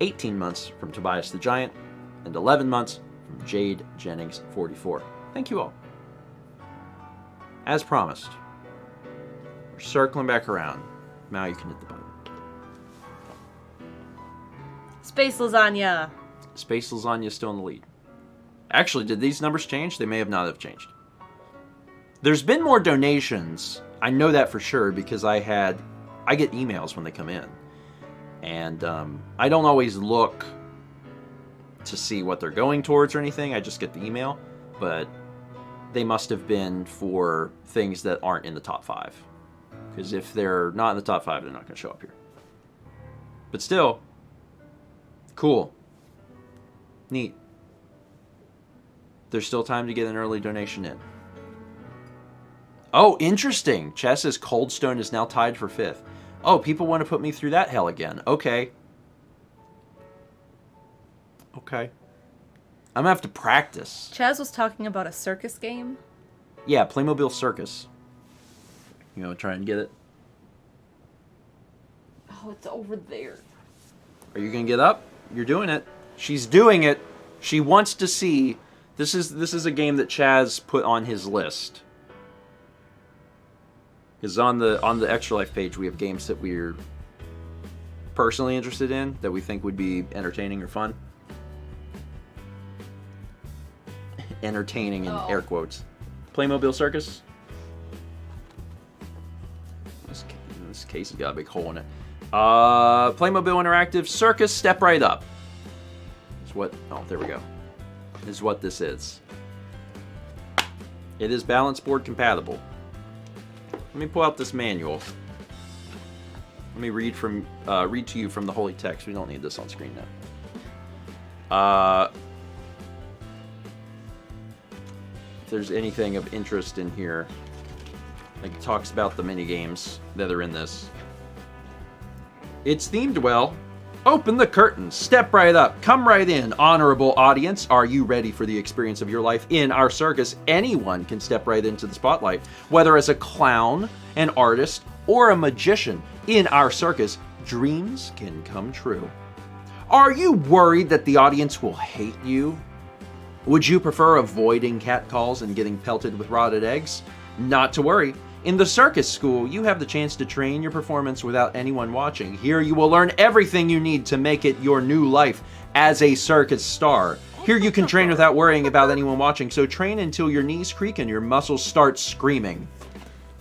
18 months from Tobias the Giant, and 11 months from Jade Jennings 44. Thank you all. As promised, we're circling back around. Now you can hit the button. Space Lasagna. Space Lasagna still in the lead. Actually, did these numbers change? They may have not have changed. There's been more donations. I know that for sure because I get emails when they come in. And I don't always look to see what they're going towards or anything. I just get the email. But they must have been for things that aren't in the top 5. Because if they're not in the top 5, they're not going to show up here. But still, cool. Neat. There's still time to get an early donation in. Oh, interesting. Chess says Coldstone is now tied for 5th. Oh, people want to put me through that hell again. Okay. Okay. I'm going to have to practice. Chaz was talking about a circus game. Yeah, Playmobil Circus. You want to try and get it? Oh, it's over there. Are you going to get up? You're doing it. She's doing it. She wants to see. This is a game that Chaz put on his list. Because on the Extra Life page, we have games that we're personally interested in, that we think would be entertaining or fun. Entertaining in air quotes. Playmobil Circus. This case has got a big hole in it. Playmobil Interactive Circus, step right up. Is what? Oh, there we go. Is what this is. It is balance board compatible. Let me pull out this manual. Let me read to you from the holy text. We don't need this on screen now. If there's anything of interest in here, like it talks about the mini games that are in this. It's themed well. Open the curtains. Step right up. Come right in. Honorable audience, are you ready for the experience of your life in our circus? Anyone can step right into the spotlight. Whether as a clown, an artist, or a magician, in our circus, dreams can come true. Are you worried that the audience will hate you? Would you prefer avoiding catcalls and getting pelted with rotted eggs? Not to worry. In the circus school, you have the chance to train your performance without anyone watching. Here you will learn everything you need to make it your new life as a circus star. Here you can train without worrying about anyone watching, so train until your knees creak and your muscles start screaming.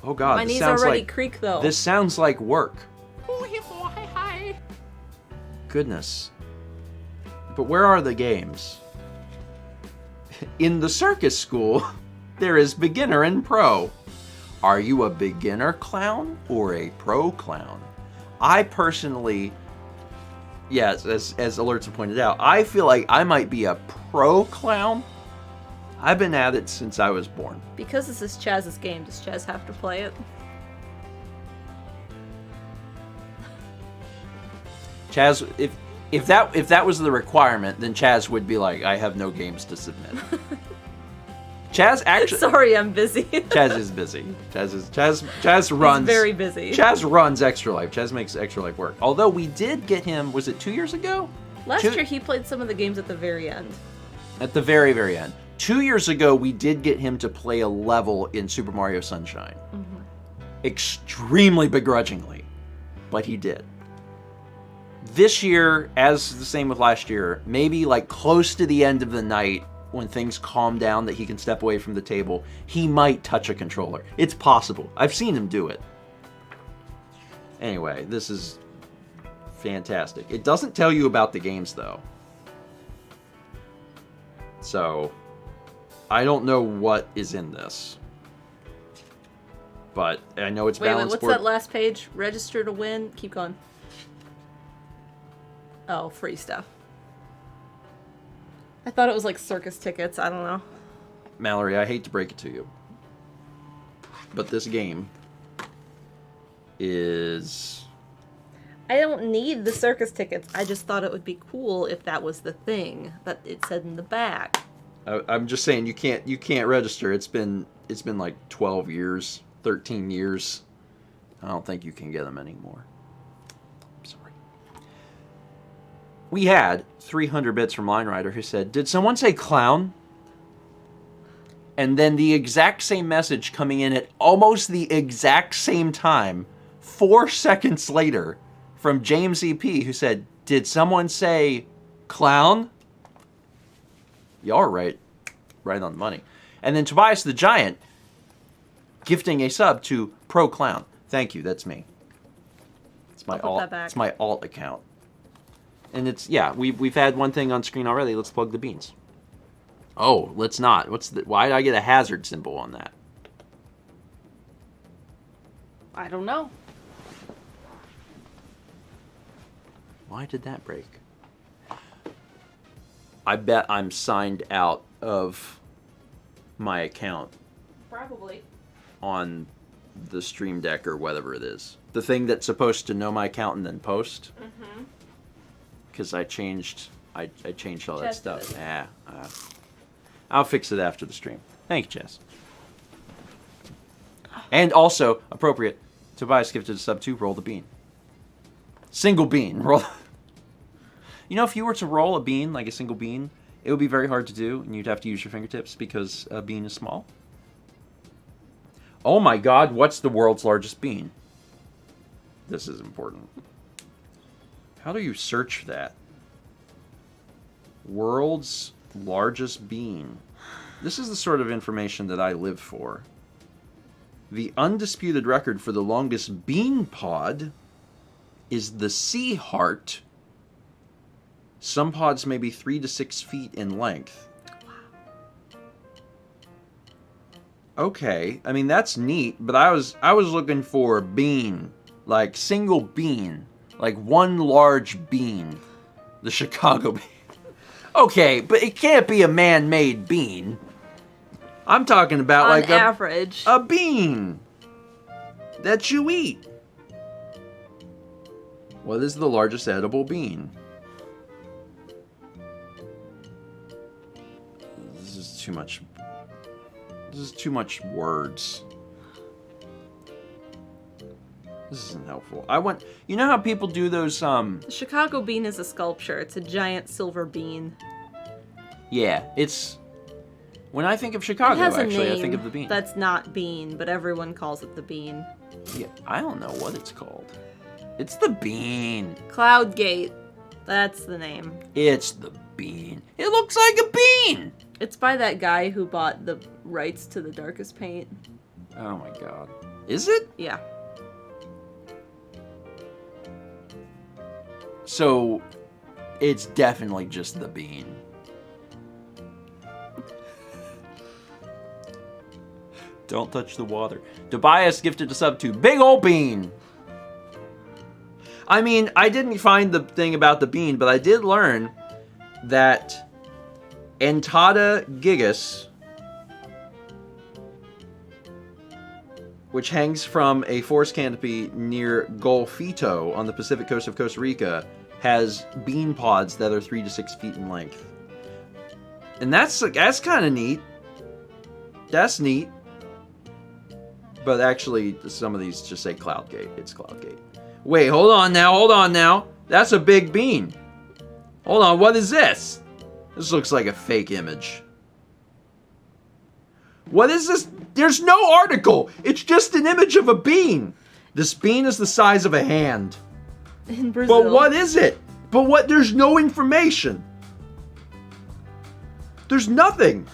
Oh god, My this knees sounds already like creak though. This sounds like work. Goodness. But where are the games? In the circus school, there is beginner and pro. Are you a beginner clown or a pro clown? I personally, yes, as Alerts have pointed out, I feel like I might be a pro clown. I've been at it since I was born. Because this is Chaz's game, does Chaz have to play it? Chaz, if that was the requirement, then Chaz would be like, I have no games to submit. Chaz actually. Sorry, I'm busy. Chaz is busy. Chaz runs. He's very busy. Chaz runs Extra Life. Chaz makes Extra Life work. Although we did get him, was it 2 years ago? Last year he played some of the games at the very end. At the very, very end. 2 years ago, we did get him to play a level in Super Mario Sunshine. Mm-hmm. Extremely begrudgingly, but he did. This year, as the same with last year, maybe like close to the end of the night, when things calm down that he can step away from the table, he might touch a controller. It's possible. I've seen him do it. Anyway, this is fantastic. It doesn't tell you about the games, though. So, I don't know what is in this. But I know it's balanced what's board. that last page? Register to win? Keep going. Oh, free stuff. I thought it was like circus tickets. I don't know. Mallory, I hate to break it to you, but this game is... I don't need the circus tickets. I just thought it would be cool if that was the thing that it said in the back. I'm just saying you can't register. It's been like 12 years, 13 years. I don't think you can get them anymore. we had 300 bits from Line Rider who said, "Did someone say clown?" And then the exact same message coming in at almost the exact same time, 4 seconds later, from James EP, who said, "Did someone say clown?" Y'all are right on the money. And then Tobias the Giant gifting a sub to Pro Clown. Thank you, that's me. It's my I'll put alt. that back. It's my alt account. And it's, yeah, we've had one thing on screen already. Let's plug the beans. Oh, let's not. Why did I get a hazard symbol on that? I don't know. Why did that break? I bet I'm signed out of my account Probably. on the Stream Deck or whatever it is. The thing that's supposed to know my account and then post. Mm-hmm. Because I changed all that Jess stuff. did. Yeah. I'll fix it after the stream. Thank you, Jess. And also, appropriate, Tobias gifted a sub to Roll the Bean. Single bean. Roll. You know, if you were to roll a bean, like a single bean, it would be very hard to do, and you'd have to use your fingertips because a bean is small. Oh my god, what's the world's largest bean? This is important. How do you search that? World's largest bean. This is the sort of information that I live for. The undisputed record for the longest bean pod is the sea heart. Some pods may be 3 to 6 feet in length. Okay, I mean that's neat, but I was looking for bean, like single bean, like one large bean, the Chicago bean. Okay, but it can't be a man-made bean. I'm talking about On like average. a bean that you eat. What is the largest edible bean? This is too much. This is too much words. This isn't helpful. You know how people do those, The Chicago bean is a sculpture. It's a giant silver bean. Yeah, it's... When I think of Chicago, It has a actually, name I think of the bean. that's not bean, but everyone calls it the bean. Yeah, I don't know what it's called. It's the bean. Cloudgate. That's the name. It's the bean. It looks like a bean! It's by that guy who bought the rights to the Darkest Paint. Oh my god. Is it? Yeah. So, it's definitely just the bean. Don't touch the water. Tobias gifted a sub to Big Ol' Bean. I mean, I didn't find the thing about the bean, but I did learn that Entada gigas, which hangs from a forest canopy near Golfito on the Pacific coast of Costa Rica, has bean pods that are 3 to 6 feet in length. And that's kind of neat. That's neat. But actually, some of these just say Cloudgate. It's Cloudgate. Wait, hold on now. That's a big bean. Hold on, what is this? This looks like a fake image. What is this? There's no article. It's just an image of a bean. This bean is the size of a hand. In Brazil. But what is it? There's no information. There's nothing.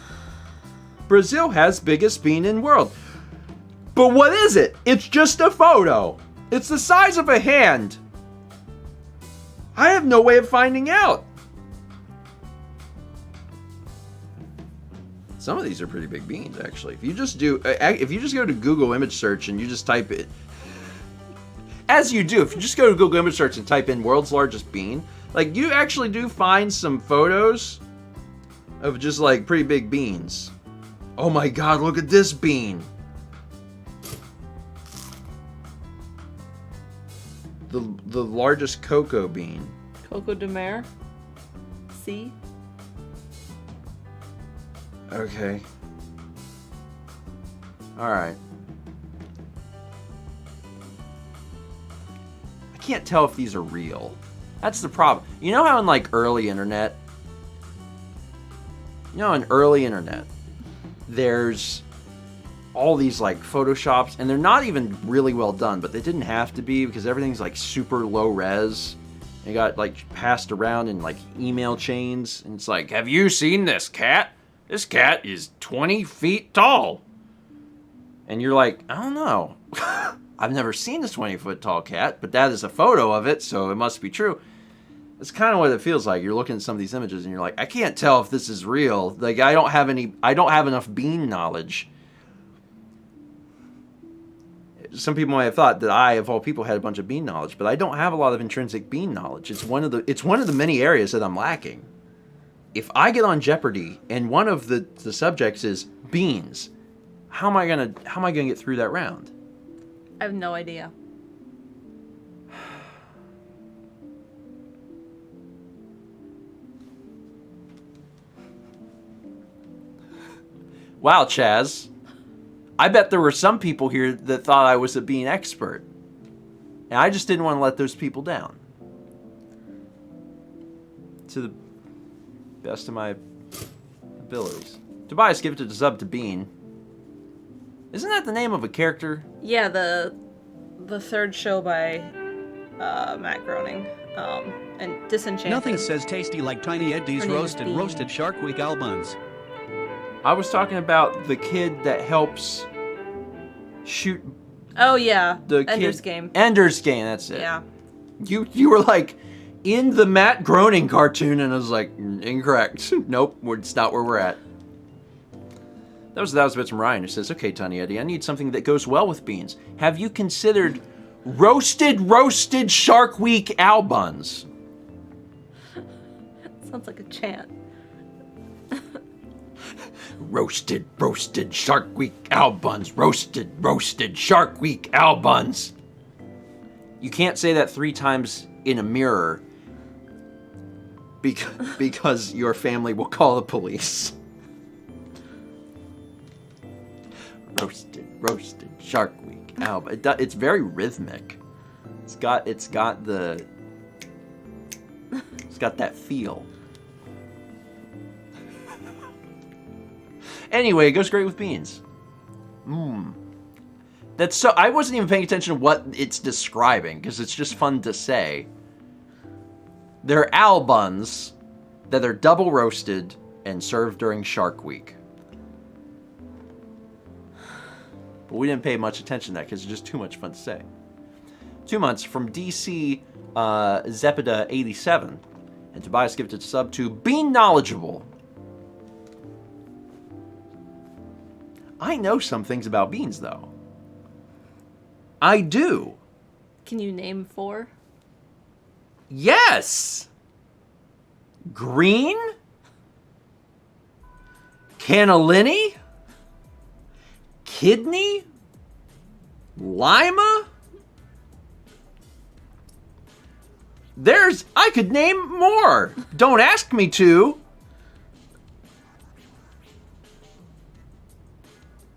Brazil has biggest bean in world. But what is it? It's just a photo. It's the size of a hand. I have no way of finding out. Some of these are pretty big beans, actually. If you just go to Google image search and you just type it, as you do, if you just go to Google image search and type in world's largest bean, like you actually do find some photos of just like pretty big beans. Oh my god, look at this bean. The largest cocoa bean. Coco de Mer. See? Okay. Alright. I can't tell if these are real. That's the problem. You know how in like early internet, there's all these like photoshops, and they're not even really well done, but they didn't have to be because everything's like super low res. It got like passed around in like email chains, and it's like, have you seen this cat? This cat is 20 feet tall. And you're like, I don't know. I've never seen this 20-foot tall cat, but that is a photo of it, so it must be true. It's kind of what it feels like. You're looking at some of these images and you're like, I can't tell if this is real. Like I don't have enough bean knowledge. Some people might have thought that I, of all people, had a bunch of bean knowledge, but I don't have a lot of intrinsic bean knowledge. It's one of the many areas that I'm lacking. If I get on Jeopardy and one of the subjects is beans, how am I gonna get through that round? I have no idea. Wow, Chaz. I bet there were some people here that thought I was a bean expert. And I just didn't want to let those people down. To the best of my abilities. Tobias, give it to the sub to Bean. Isn't that the name of a character? Yeah, the third show by Matt Groening. And Disenchanted. Nothing says tasty like Tiny Eddie's Her name is Bean. roasted Shark Week Albans. I was talking about the kid that helps shoot Oh yeah, the Ender's kid. Game. Ender's Game, that's it. Yeah. You were like, in the Matt Groening cartoon, and I was like, incorrect. Nope, it's not where we're at. That was a bit from Ryan, who says, okay, Tiny Eddie, I need something that goes well with beans. Have you considered roasted Shark Week Albans? Sounds like a chant. Roasted Shark Week Albans. Roasted Shark Week Albans. You can't say that 3 times in a mirror because your family will call the police. Roasted Shark Week Album. It's very rhythmic. It's got that feel. Anyway, it goes great with beans. That's so. I wasn't even paying attention to what it's describing because it's just fun to say. They're albans that are double roasted and served during Shark Week. But we didn't pay much attention to that because it's just too much fun to say. 2 months from DC Zepida 87, and Tobias gifted a sub to Bean Knowledgeable. I know some things about beans, though. I do. Can you name 4? Yes! Green? Cannellini? Kidney? Lima? I could name more. Don't ask me to.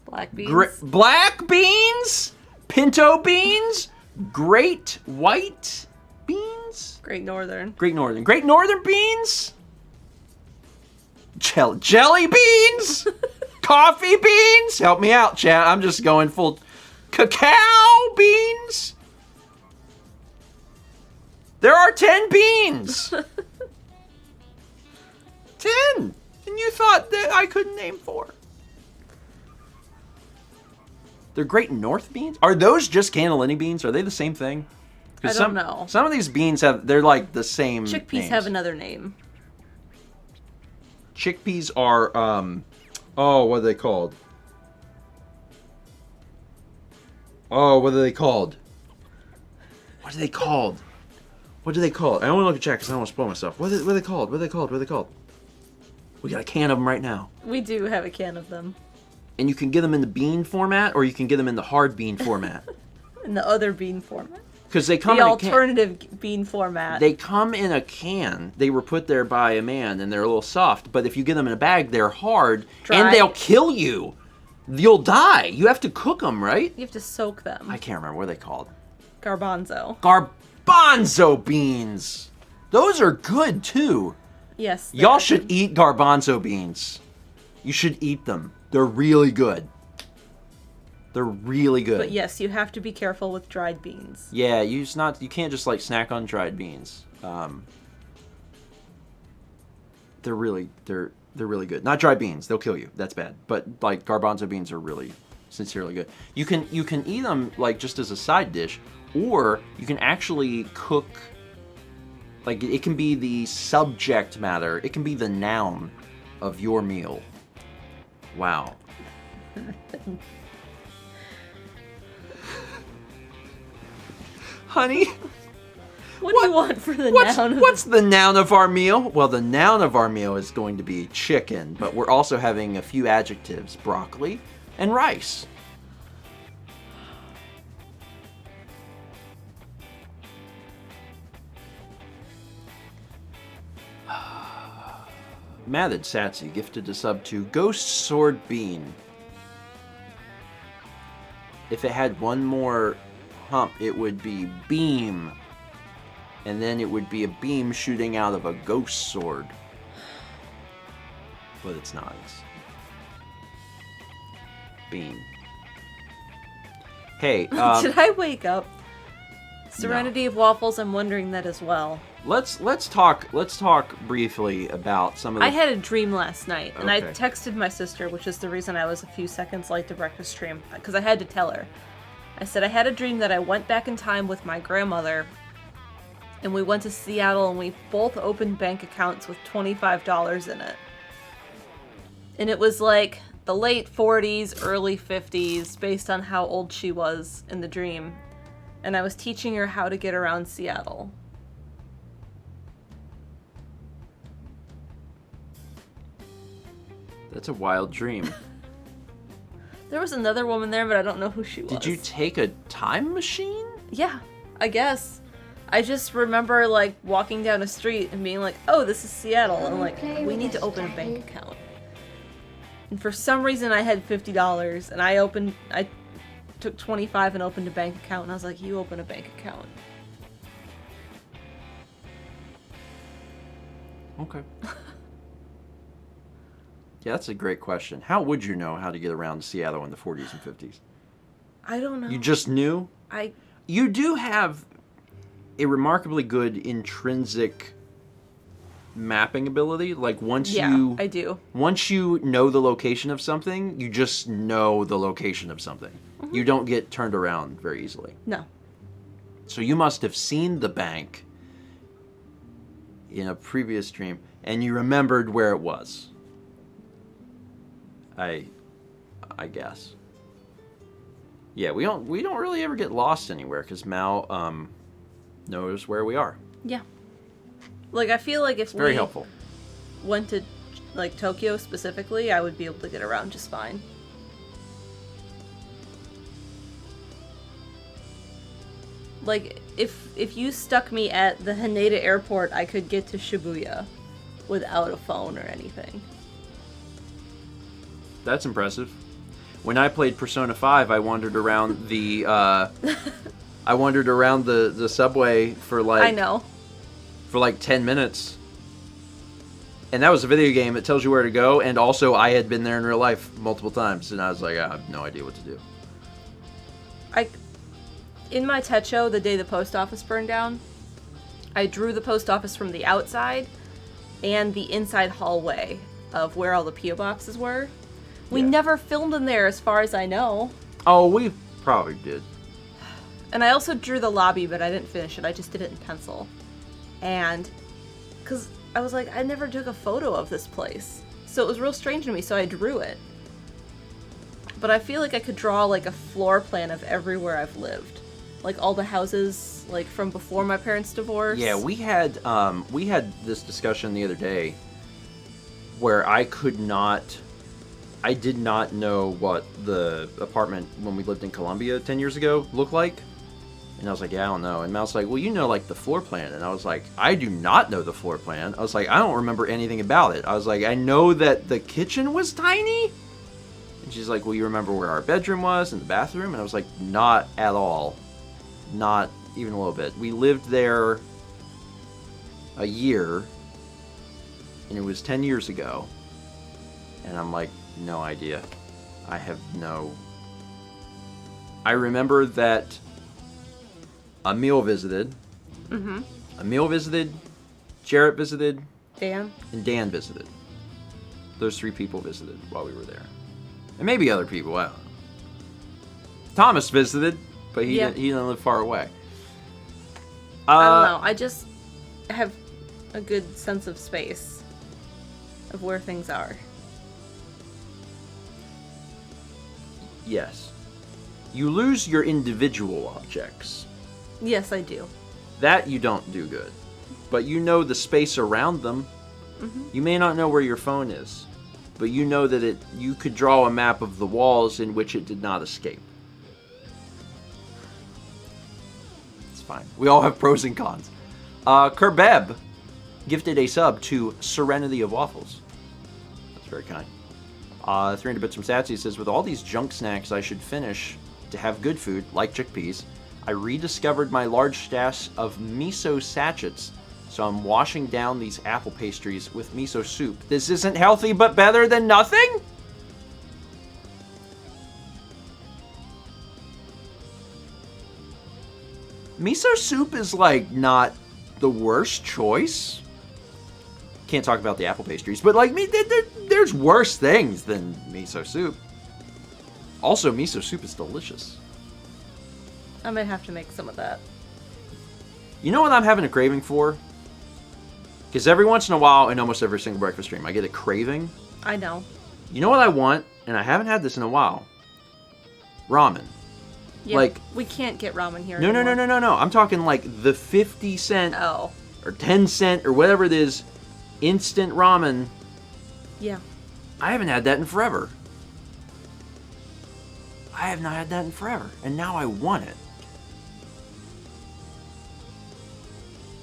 Black beans. Black beans? Pinto beans? Great white beans? Great Northern. Great Northern beans? Jelly beans? Coffee beans? Help me out, chat. I'm just going full cacao beans? There are 10 beans. 10. And you thought that I couldn't name 4. They're Great North beans? Are those just cannellini beans? Are they the same thing? I don't know. Some of these beans they're like the same Chickpeas names. have another name. Chickpeas are, what are they called? What are they called? I don't want to look at chat because I don't want to spoil myself. What are they called? We got a can of them right now. We do have a can of them. And you can get them in the bean format, or you can get them in the hard bean format. In the other bean format. Because they come The in alternative bean format. They come in a can. They were put there by a man, and they're a little soft. But if you get them in a bag, they're hard, Dry. and they'll kill you. You'll die. You have to cook them, right? You have to soak them. I can't remember what are they called. Garbanzo. Garbanzo beans. Those are good too. Yes. they Y'all are should good. eat garbanzo beans. You should eat them. They're really good. They're really good. But yes, you have to be careful with dried beans. Yeah, you can't just like snack on dried beans. They're really good. Not dried beans, they'll kill you. That's bad. But like garbanzo beans are really sincerely good. You can eat them like just as a side dish, or you can actually cook. Like it can be the subject matter. It can be the noun of your meal. Wow. Honey, What do you want for the noun? what's the noun of our meal? Well, the noun of our meal is going to be chicken, but we're also having a few adjectives: broccoli and rice. Mathid Satsy gifted a sub to Ghost Sword Bean. If it had one more hump, it would be beam. And then it would be a beam shooting out of a ghost sword. But it's not. It's beam. Hey, Did I wake up? Serenity of Waffles, I'm wondering that as well. let's talk briefly about some of the I had a dream last night, and I Okay. texted my sister, which is the reason I was a few seconds late to breakfast stream, because I had to tell her. I said I had a dream that I went back in time with my grandmother, and we went to Seattle, and we both opened bank accounts with $25 in it. And it was like the late 40s, early 50s, based on how old she was in the dream. And I was teaching her how to get around Seattle. That's a wild dream. There was another woman there, but I don't know who she was. Did you take a time machine? Yeah, I guess. I just remember, like, walking down a street and being like, oh, this is Seattle. And, like, we need to open a bank account. And for some reason, I had $50, and I took 25 and opened a bank account, and I was like, you open a bank account. Okay. Yeah, that's a great question. How would you know how to get around Seattle in the 40s and 50s? I don't know. You just knew? You do have a remarkably good intrinsic mapping ability. Like I do. Once you know the location of something, you just know the location of something. Mm-hmm. You don't get turned around very easily. No. So you must have seen the bank in a previous dream, and you remembered where it was. I guess. Yeah, we don't really ever get lost anywhere because Mal knows where we are. Yeah. Like, I feel like if Very we helpful. went to, like, Tokyo specifically, I would be able to get around just fine. Like, if you stuck me at the Haneda airport, I could get to Shibuya without a phone or anything. That's impressive. When I played Persona 5, I wandered around the the subway for like I know. for like 10 minutes. And that was a video game. It tells you where to go, and also I had been there in real life multiple times, and I was like, I have no idea what to do. In my Techo, the day the post office burned down, I drew the post office from the outside and the inside hallway of where all the P.O. boxes were. We Yeah. never filmed in there as far as I know. Oh, we probably did. And I also drew the lobby, but I didn't finish it. I just did it in pencil. And, because I was like, I never took a photo of this place. So it was real strange to me, so I drew it. But I feel like I could draw, like, a floor plan of everywhere I've lived. Like, all the houses, like, from before my parents' divorce. Yeah, we had this discussion the other day where I did not know what the apartment when we lived in Columbia 10 years ago looked like. And I was like, yeah, I don't know. And Mal's like, well, you know, like, the floor plan. And I was like, I do not know the floor plan. I was like, I don't remember anything about it. I was like, I know that the kitchen was tiny. And she's like, well, you remember where our bedroom was and the bathroom? And I was like, not at all. Not even a little bit. We lived there a year, and it was 10 years ago. And I'm like, no idea. I have no... I remember that Emil visited. Mm-hmm. Emil visited, Jarrett visited, Dan? and Dan visited. Those 3 people visited while we were there. And maybe other people, I don't know. Thomas visited, but he didn't live far away. I don't know. I just have a good sense of space. Of where things are. Yes. You lose your individual objects. Yes, I do. That you don't do good. But you know the space around them. Mm-hmm. You may not know where your phone is, but you know that you could draw a map of the walls in which it did not escape. It's fine. We all have pros and cons. Kerbeb gifted a sub to Serenity of Waffles. That's very kind. 300 bits from Satsy says, with all these junk snacks I should finish to have good food, like chickpeas, I rediscovered my large stash of miso sachets, so I'm washing down these apple pastries with miso soup. This isn't healthy, but better than nothing? Miso soup is, like, not the worst choice. Can't talk about the apple pastries, but, like, there's worse things than miso soup. Also, miso soup is delicious. I might have to make some of that. You know what I'm having a craving for? Because every once in a while, in almost every single breakfast stream, I get a craving. I know. You know what I want? And I haven't had this in a while. Ramen. Yeah, like, we can't get ramen here No. anymore. I'm talking like the 50 cent Oh. or 10 cent or whatever it is, instant ramen. Yeah. I haven't had that in forever. I have not had that in forever. And now I want it.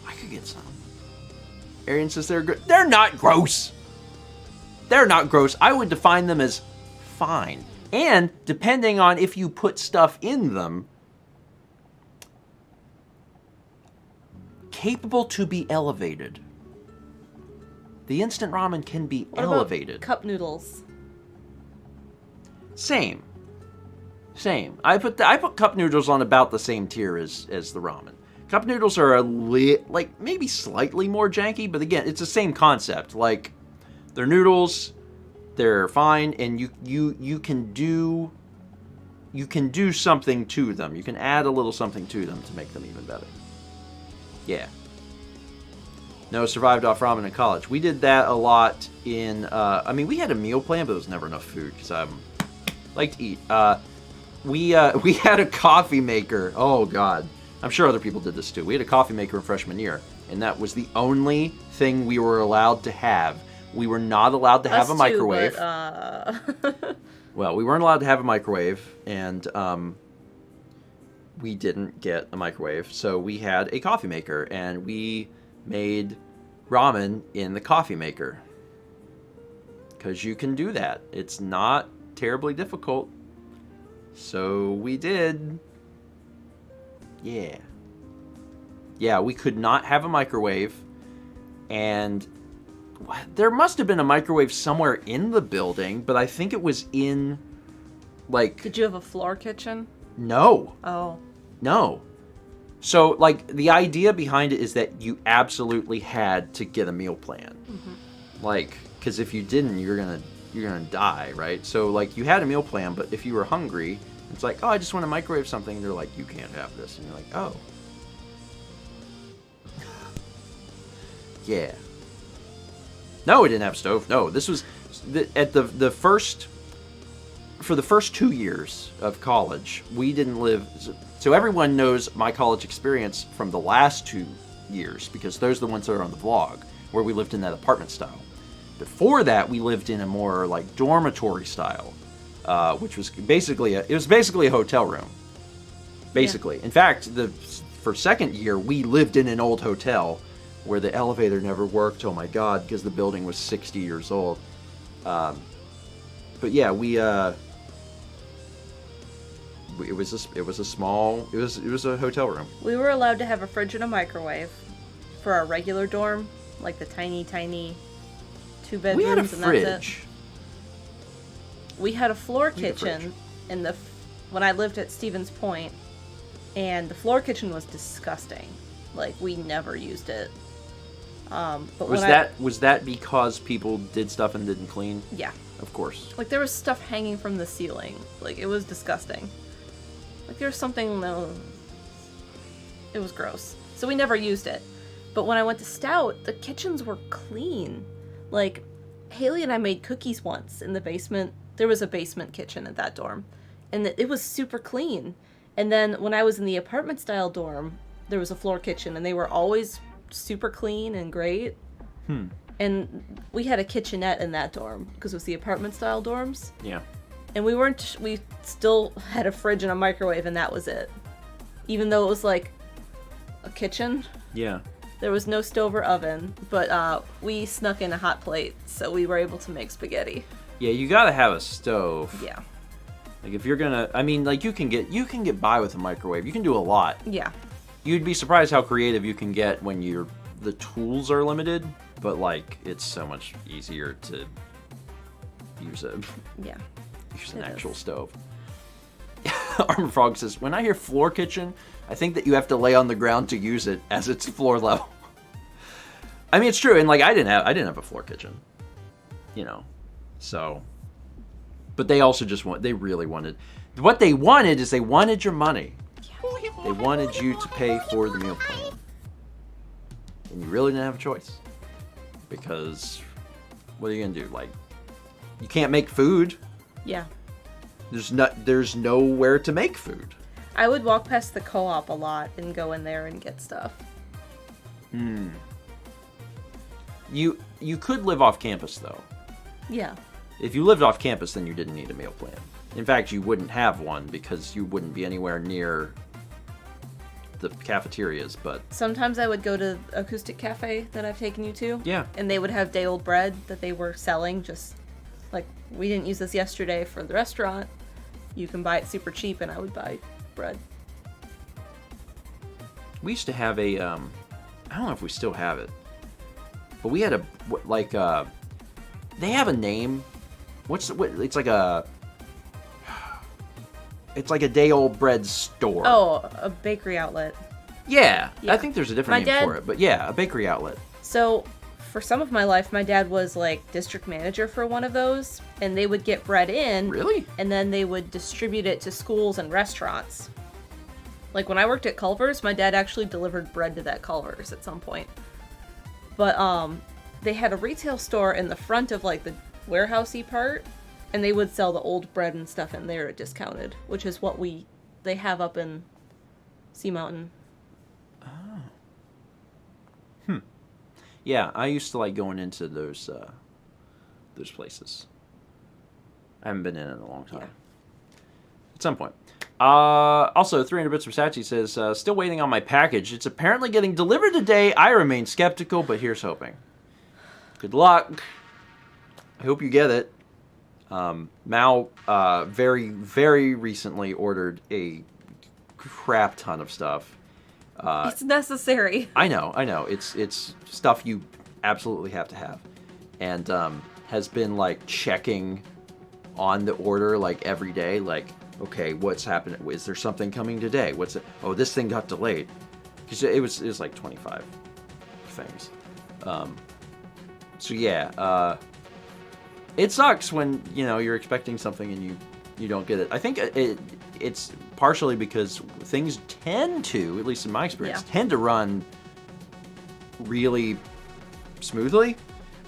I could get some. Arian says they're good. They're not gross. They're not gross. I would define them as fine. And depending on if you put stuff in them, capable to be elevated. The instant ramen can be What about elevated. cup noodles? Same. I put cup noodles on about the same tier as the ramen. Cup noodles are like maybe slightly more janky, but again, it's the same concept. Like, they're noodles, they're fine, and you can do something to them. You can add a little something to them to make them even better. Yeah. No, survived off ramen in college. We did that a lot in. I mean, we had a meal plan, but there was never enough food because I like to eat. We had a coffee maker. Oh God. I'm sure other people did this too. We had a coffee maker in freshman year, and that was the only thing we were allowed to have. We were not allowed to have a microwave. Too, but, Well, we weren't allowed to have a microwave, and we didn't get a microwave, so we had a coffee maker, and we made ramen in the coffee maker. Because you can do that. It's not terribly difficult. So we did. Yeah, we could not have a microwave, and there must have been a microwave somewhere in the building, but I think it was in, like... Did you have a floor kitchen? No. Oh. No. So, like, the idea behind it is that you absolutely had to get a meal plan. Mm-hmm. Like, because if you didn't, you're gonna die, right? So, like, you had a meal plan, but if you were hungry... It's like, oh, I just want to microwave something. And they're like, you can't have this. And you're like, oh. Yeah. No, it didn't have a stove. No, this was at the first... For the first 2 years of college, we didn't live... So everyone knows my college experience from the last 2 years, because those are the ones that are on the vlog, where we lived in that apartment style. Before that, we lived in a more, like, dormitory style. Which was basically a hotel room. Basically. Yeah. In fact, for second year, we lived in an old hotel where the elevator never worked. Oh my God, because the building was 60 years old. But yeah, it was a hotel room. We were allowed to have a fridge and a microwave for our regular dorm, like the tiny 2 bedrooms, We had a and that's fridge. it. We had a floor We had a kitchen fridge. when I lived at Stevens Point, and the floor kitchen was disgusting. Like, we never used it. But Was that because people did stuff and didn't clean? Yeah. Of course. Like, there was stuff hanging from the ceiling. Like, it was disgusting. Like, there was something, it was gross. So we never used it. But when I went to Stout, the kitchens were clean. Like, Haley and I made cookies once in the basement. There was a basement kitchen at that dorm. And it was super clean. And then when I was in the apartment-style dorm, there was a floor kitchen, and they were always super clean and great. And we had a kitchenette in that dorm because it was the apartment-style dorms. Yeah. And we still had a fridge and a microwave, and that was it. Even though it was like a kitchen, Yeah. there was no stove or oven, but we snuck in a hot plate, so we were able to make spaghetti. Yeah, you gotta have a stove. Yeah. Like if you're gonna, I mean, like you can get by with a microwave. You can do a lot. Yeah. You'd be surprised how creative you can get when the tools are limited, but like it's so much easier to use an Yeah. actual is. stove. Armor Frog says, when I hear floor kitchen, I think that you have to lay on the ground to use it as it's floor level. I mean, it's true, and like I didn't have a floor kitchen, so. But they also they really wanted, what they wanted is they wanted your money. They wanted you to pay for the meal plan. And you really didn't have a choice. Because, what are you gonna do? Like, you can't make food. Yeah. There's nowhere to make food. I would walk past the co-op a lot and go in there and get stuff. You could live off campus though. Yeah. If you lived off campus, then you didn't need a meal plan. In fact, you wouldn't have one because you wouldn't be anywhere near the cafeterias, but Sometimes I would go to Acoustic Cafe that I've taken you to. Yeah. And they would have day-old bread that they were selling, just like, we didn't use this yesterday for the restaurant. You can buy it super cheap, and I would buy bread. we used to have a I don't know if we still have it, but we had they have a name. It's like a day-old bread store. Oh, a bakery outlet. Yeah, Yeah. I think there's a different My name dad- for it, but yeah, a bakery outlet. So, for some of my life, my dad was like district manager for one of those, and they would get bread in. Really? And then they would distribute it to schools and restaurants. Like when I worked at Culver's, my dad actually delivered bread to that Culver's at some point. But they had a retail store in the front of like the warehousey part, and they would sell the old bread and stuff in there at discounted, which is what they have up in Sea Mountain. Yeah, I used to like going into those places. I haven't been in a long time. Yeah. At some point. Also, 300 Bits of Sachi says, still waiting on my package. It's apparently getting delivered today. I remain skeptical, but here's hoping. Good luck. I hope you get it. Mal very, very recently ordered a crap ton of stuff. It's necessary. I know. It's stuff you absolutely have to have. And has been like checking on the order like every day, like, okay, what's happening? Is there something coming today? What's it? Oh, this thing got delayed. Because it was like 25 things. So yeah, it sucks when you're expecting something and you don't get it. I think it's partially because things tend to, at least in my experience, tend to run really smoothly.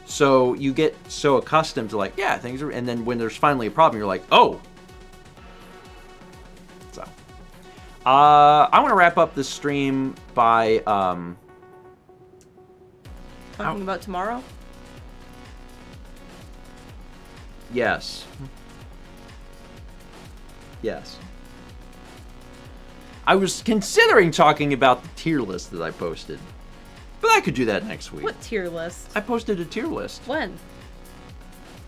So you get so accustomed to like, yeah, things are, and then when there's finally a problem, you're like, oh. So, I want to wrap up this stream by Talking about tomorrow? Yes. Yes. I was considering talking about the tier list that I posted, but I could do that next week. What tier list? I posted a tier list. When?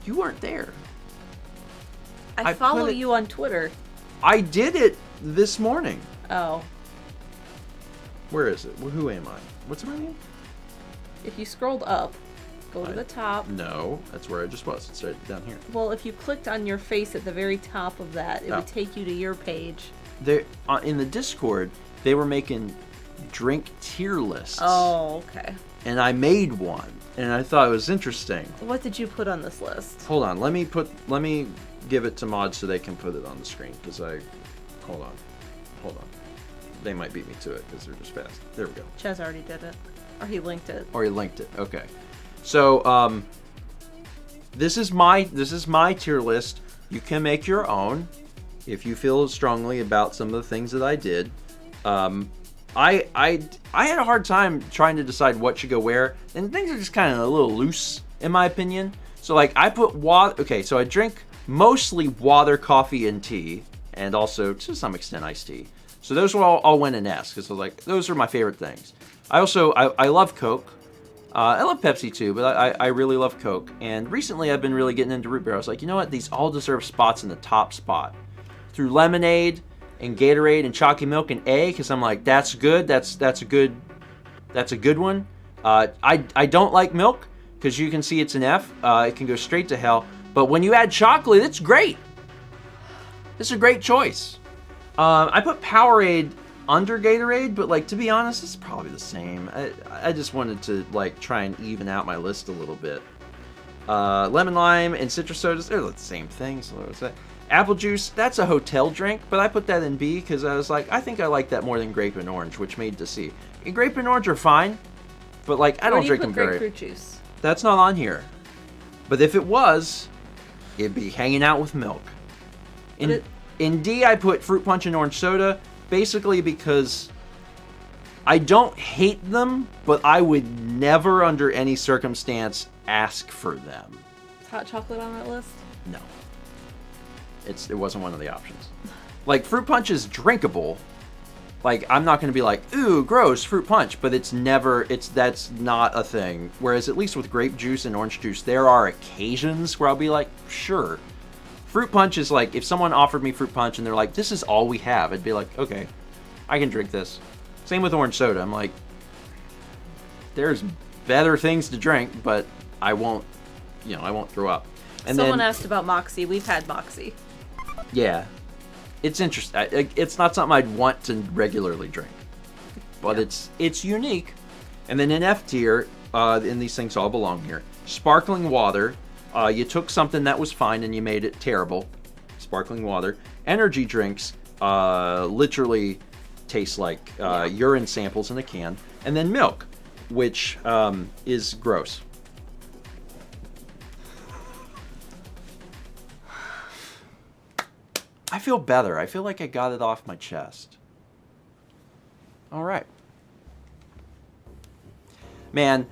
You weren't there. I I follow put it- you on Twitter. I did it this morning. Oh. Where is it? Who am I? What's my name? If you scrolled up, go to the top. No, that's where I just was. It's right down here. Well, if you clicked on your face at the very top of that, it would take you to your page. They in the Discord, they were making drink tier lists. Oh, okay. And I made one, and I thought it was interesting. What did you put on this list? Hold on, let me give it to mods so they can put it on the screen, because hold on. They might beat me to it because they're just fast. There we go. Chaz already did it. Or he linked it. Okay. So, this is my tier list. You can make your own if you feel strongly about some of the things that I did. I had a hard time trying to decide what should go where, and things are just kind of a little loose in my opinion. So like I put water. Okay, so I drink mostly water, coffee, and tea, and also to some extent iced tea. So those were all went in S because I was like, those are my favorite things. I love Coke. I love Pepsi too, but I really love Coke. And recently I've been really getting into root beer. I was like, you know what? These all deserve spots in the top spot. Through lemonade and Gatorade and chalky milk and A, because I'm like, that's good. That's a good one. I don't like milk because you can see it's an F. It can go straight to hell. But when you add chocolate, it's great. It's a great choice. I put Powerade under Gatorade, but like to be honest, it's probably the same. I just wanted to like try and even out my list a little bit. Lemon lime and citrus sodas, they're the same thing. So what was that? Apple juice, that's a hotel drink, but I put that in B because I was like, I think I like that more than grape and orange, which made to C. And grape and orange are fine, but like I don't drink them very. Grapefruit juice? That's not on here. But if it was, it'd be hanging out with milk. In D, I put fruit punch and orange soda, basically because I don't hate them, but I would never, under any circumstance, ask for them. Is hot chocolate on that list? No. It wasn't one of the options. Like, fruit punch is drinkable. Like, I'm not going to be like, ooh, gross, fruit punch, but that's not a thing. Whereas, at least with grape juice and orange juice, there are occasions where I'll be like, sure. Fruit punch is like, if someone offered me fruit punch and they're like, this is all we have, I'd be like, okay, I can drink this. Same with orange soda. I'm like, there's better things to drink, but I won't throw up. And someone asked about Moxie. We've had Moxie. Yeah. It's interesting. It's not something I'd want to regularly drink, but yeah. It's unique. And then in F tier, and these things all belong here, sparkling water. You took something that was fine and you made it terrible. Sparkling water. Energy drinks literally taste like urine samples in a can. And then milk, which is gross. I feel better. I feel like I got it off my chest. All right. Man,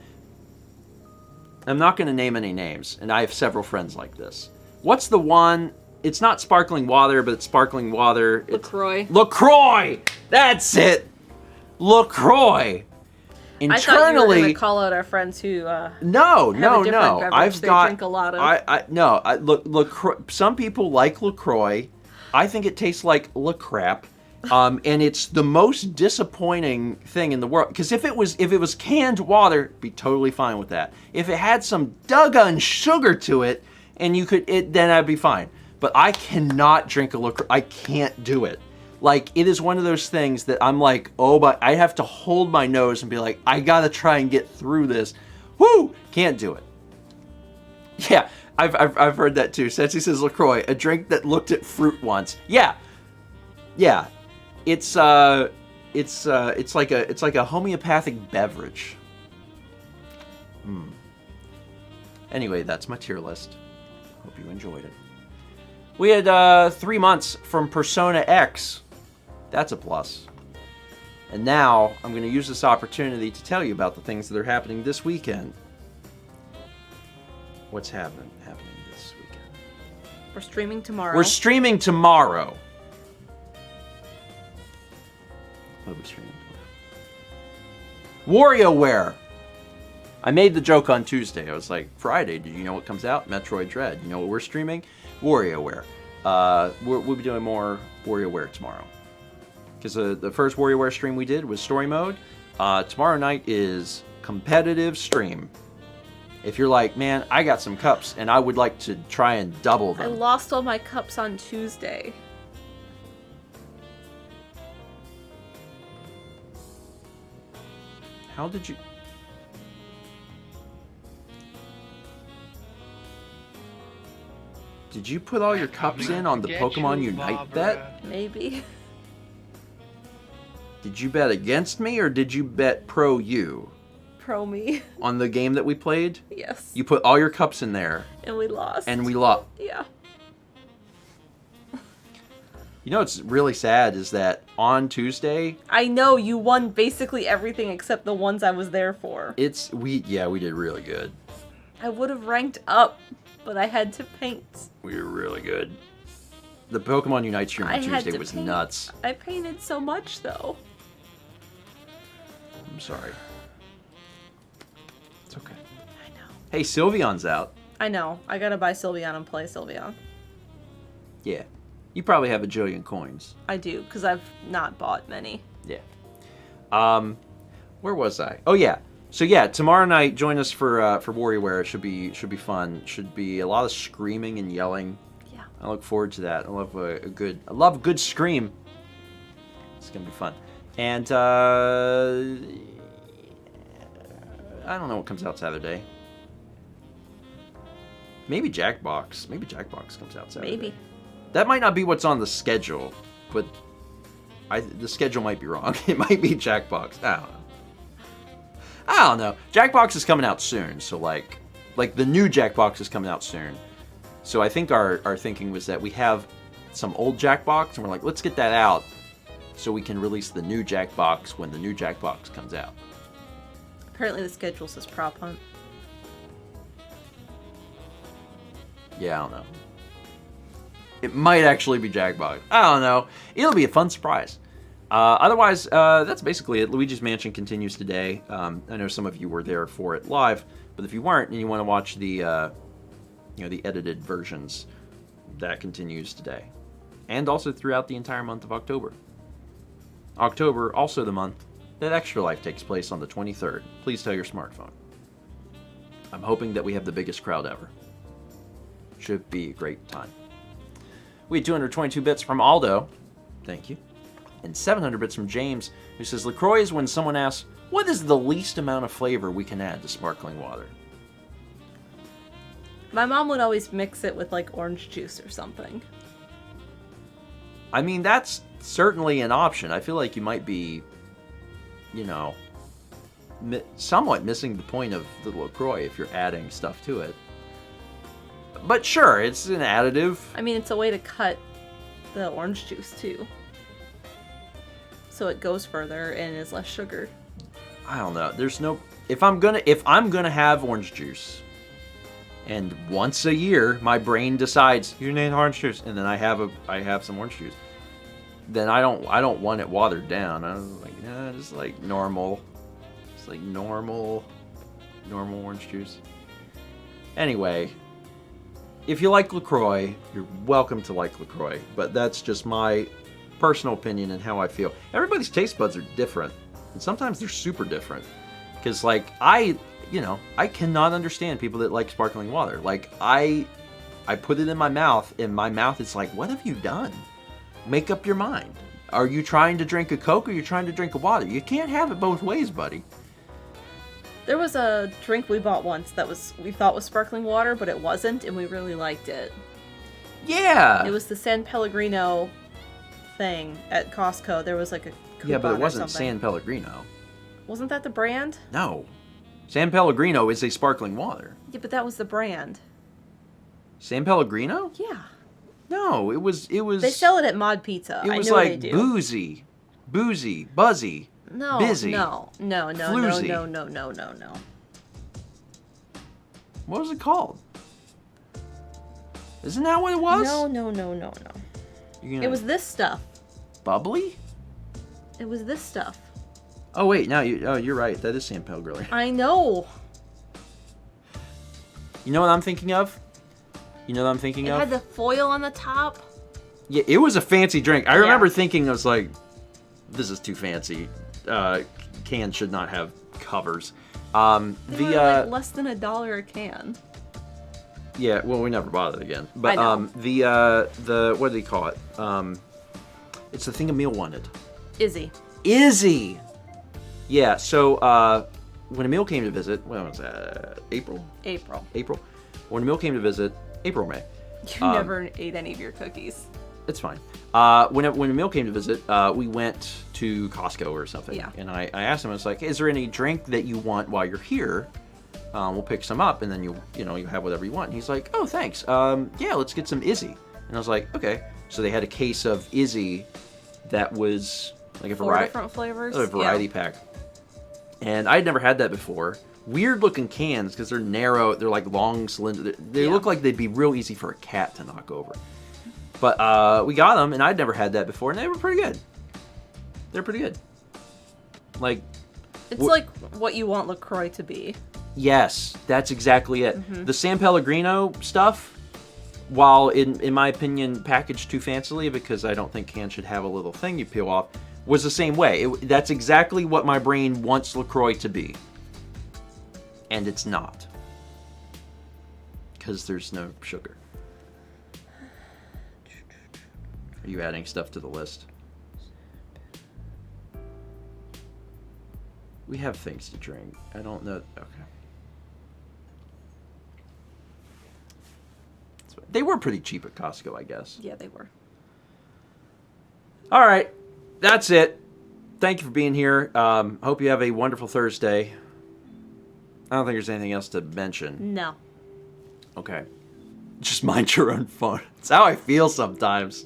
I'm not going to name any names, and I have several friends like this. What's the one? It's not sparkling water, but it's sparkling water. LaCroix. LaCroix! That's it! LaCroix! Internally, I thought you were going to call out our friends who no. beverage I've they got drink a lot of. LaCroix. Some people like LaCroix. I think it tastes like LaCrap. And it's the most disappointing thing in the world. Because if it was canned water, be totally fine with that. If it had some doggone sugar to it, and then I'd be fine. But I cannot drink a LaCroix. I can't do it. Like, it is one of those things that I'm like, oh, but I have to hold my nose and be like, I gotta try and get through this. Woo! Can't do it. Yeah, I've heard that too. Sensi says LaCroix, a drink that looked at fruit once. Yeah. It's like a homeopathic beverage. Anyway, that's my tier list. Hope you enjoyed it. We had 3 months from Persona X. That's a plus. And now I'm going to use this opportunity to tell you about the things that are happening this weekend. What's happening this weekend? We're streaming tomorrow. We're streaming tomorrow. What are we streaming tomorrow? WarioWare. I made the joke on Tuesday. I was like, Friday, do you know what comes out? Metroid Dread. You know what we're streaming? WarioWare. We'll be doing more WarioWare tomorrow. Because the first WarioWare stream we did was story mode. Tomorrow night is competitive stream. If you're like, man, I got some cups and I would like to try and double I them. lost all my cups on Tuesday. How did you... Did you put all your cups in on the Get Pokemon you, Unite Barbara. bet? Maybe. Did you bet against me or did you bet pro you Pro me. on the game that we played? Yes. You put all your cups in there And we lost. and we lost. Yeah. You know what's really sad is that on Tuesday, I know you won basically everything except the ones I was there for. we did really good. I would have ranked up, but I had to paint. We were really good. The Pokemon Unite stream I on had Tuesday to was paint. nuts. I painted so much though. I'm sorry. It's okay. I know. Hey, Sylveon's out. I know. I gotta buy Sylveon and play Sylveon. Yeah. You probably have a jillion coins. I do, because I've not bought many. Yeah. Where was I? Oh yeah. So yeah, tomorrow night join us for WarioWare. It should be fun. Should be a lot of screaming and yelling. Yeah. I look forward to that. I love a good scream. It's gonna be fun. And I don't know what comes out Saturday. Maybe Jackbox. Maybe Jackbox comes out Saturday. Maybe. That might not be what's on the schedule, but the schedule might be wrong. It might be Jackbox. I don't know. Jackbox is coming out soon, so like the new Jackbox is coming out soon. So I think our thinking was that we have some old Jackbox, and we're like, let's get that out so we can release the new Jackbox when the new Jackbox comes out. Apparently the schedule says Prop Hunt. Yeah, I don't know. It might actually be Jackbox. I don't know. It'll be a fun surprise. Otherwise, that's basically it. Luigi's Mansion continues today. I know some of you were there for it live, but if you weren't and you want to watch the edited versions, that continues today, and also throughout the entire month of October. October, also the month that Extra Life takes place on the 23rd. Please tell your smartphone. I'm hoping that we have the biggest crowd ever. Should be a great time. We had 222 bits from Aldo. Thank you. And 700 bits from James, who says, LaCroix is when someone asks, what is the least amount of flavor we can add to sparkling water? My mom would always mix it with like orange juice or something. I mean, that's certainly an option. I feel like you might be, somewhat missing the point of the LaCroix if you're adding stuff to it. But sure, it's an additive. I mean, it's a way to cut the orange juice too. So it goes further and is less sugar. I don't know. There's no... If I'm gonna have orange juice, and once a year my brain decides you need orange juice, and then I have some orange juice, then I don't want it watered down. I'm like, nah, just like normal. It's like normal orange juice. Anyway, if you like LaCroix, you're welcome to like LaCroix, but that's just my personal opinion and how I feel. Everybody's taste buds are different, and sometimes they're super different. Because, like, I cannot understand people that like sparkling water. Like, I put it in my mouth, and my mouth is like, what have you done? Make up your mind. Are you trying to drink a Coke or are you trying to drink a water? You can't have it both ways, buddy. There was a drink we bought once that we thought was sparkling water, but it wasn't, and we really liked it. Yeah. It was the San Pellegrino thing at Costco. There was like a coupon Yeah, but it wasn't or something. San Pellegrino. Wasn't that the brand? No. San Pellegrino is a sparkling water. Yeah, but that was the brand. San Pellegrino? Yeah. No, it was. They sell it at Mod Pizza. It I was know like they do. boozy, buzzy, No, busy, no. floozy. No. What was it called? Isn't that what it was? No. It was this stuff. bubbly. It was this stuff. Oh wait, no, you're right. That is San Pellegrino. I know. You know what I'm thinking of? It had the foil on the top. Yeah, it was a fancy drink. I remember thinking, I was like, this is too fancy. Cans should not have covers. They were like less than $1 a can. Yeah, well, we never bought it again. But I know. the what do they call it? It's the thing Emil wanted. Izzy. Yeah. So when Emil came to visit, when was that? April. When Emil came to visit, May. You never ate any of your cookies. It's fine. When Emil came to visit, we went to Costco or something. Yeah. And I asked him, I was like, is there any drink that you want while you're here? We'll pick some up, and then you have whatever you want. And he's like, oh, thanks. Yeah, let's get some Izzy. And I was like, okay. So they had a case of Izzy that was like a 4 different flavors. A variety pack. And I'd never had that before. Weird looking cans because they're narrow. They're like long cylinder. They look like they'd be real easy for a cat to knock over. But we got them, and I'd never had that before, and they were pretty good. They're pretty good. Like, it's like what you want LaCroix to be. Yes, that's exactly it. The San Pellegrino stuff, while in my opinion packaged too fancily, because I don't think cans should have a little thing you peel off, was the same way. That's exactly what my brain wants LaCroix to be. And it's not. Because there's no sugar. Are you adding stuff to the list? We have things to drink. I don't know. Okay. They were pretty cheap at Costco, I guess. Yeah, they were. All right. That's it. Thank you for being here. Hope you have a wonderful Thursday. I don't think there's anything else to mention. No. Okay. Just mind your own fun. It's how I feel sometimes.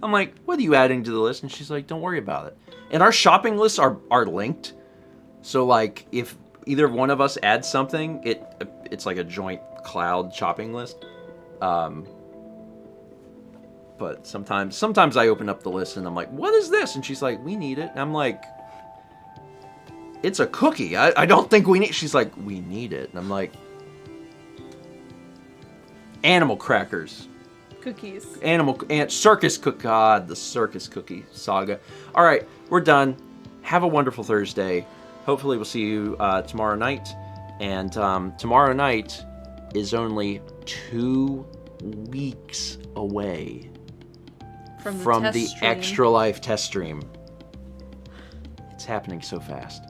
I'm like, what are you adding to the list? And she's like, don't worry about it. And our shopping lists are linked. So, like, if either one of us adds something, it's like a joint cloud shopping list. But sometimes I open up the list and I'm like, what is this? And she's like, we need it. And I'm like, it's a cookie. I don't think we need. She's like, we need it. And I'm like, animal crackers. Cookies. Circus cookie. God, the circus cookie saga. All right, we're done. Have a wonderful Thursday. Hopefully we'll see you tomorrow night. And tomorrow night is only 2 weeks away from the Extra Life test stream. It's happening so fast.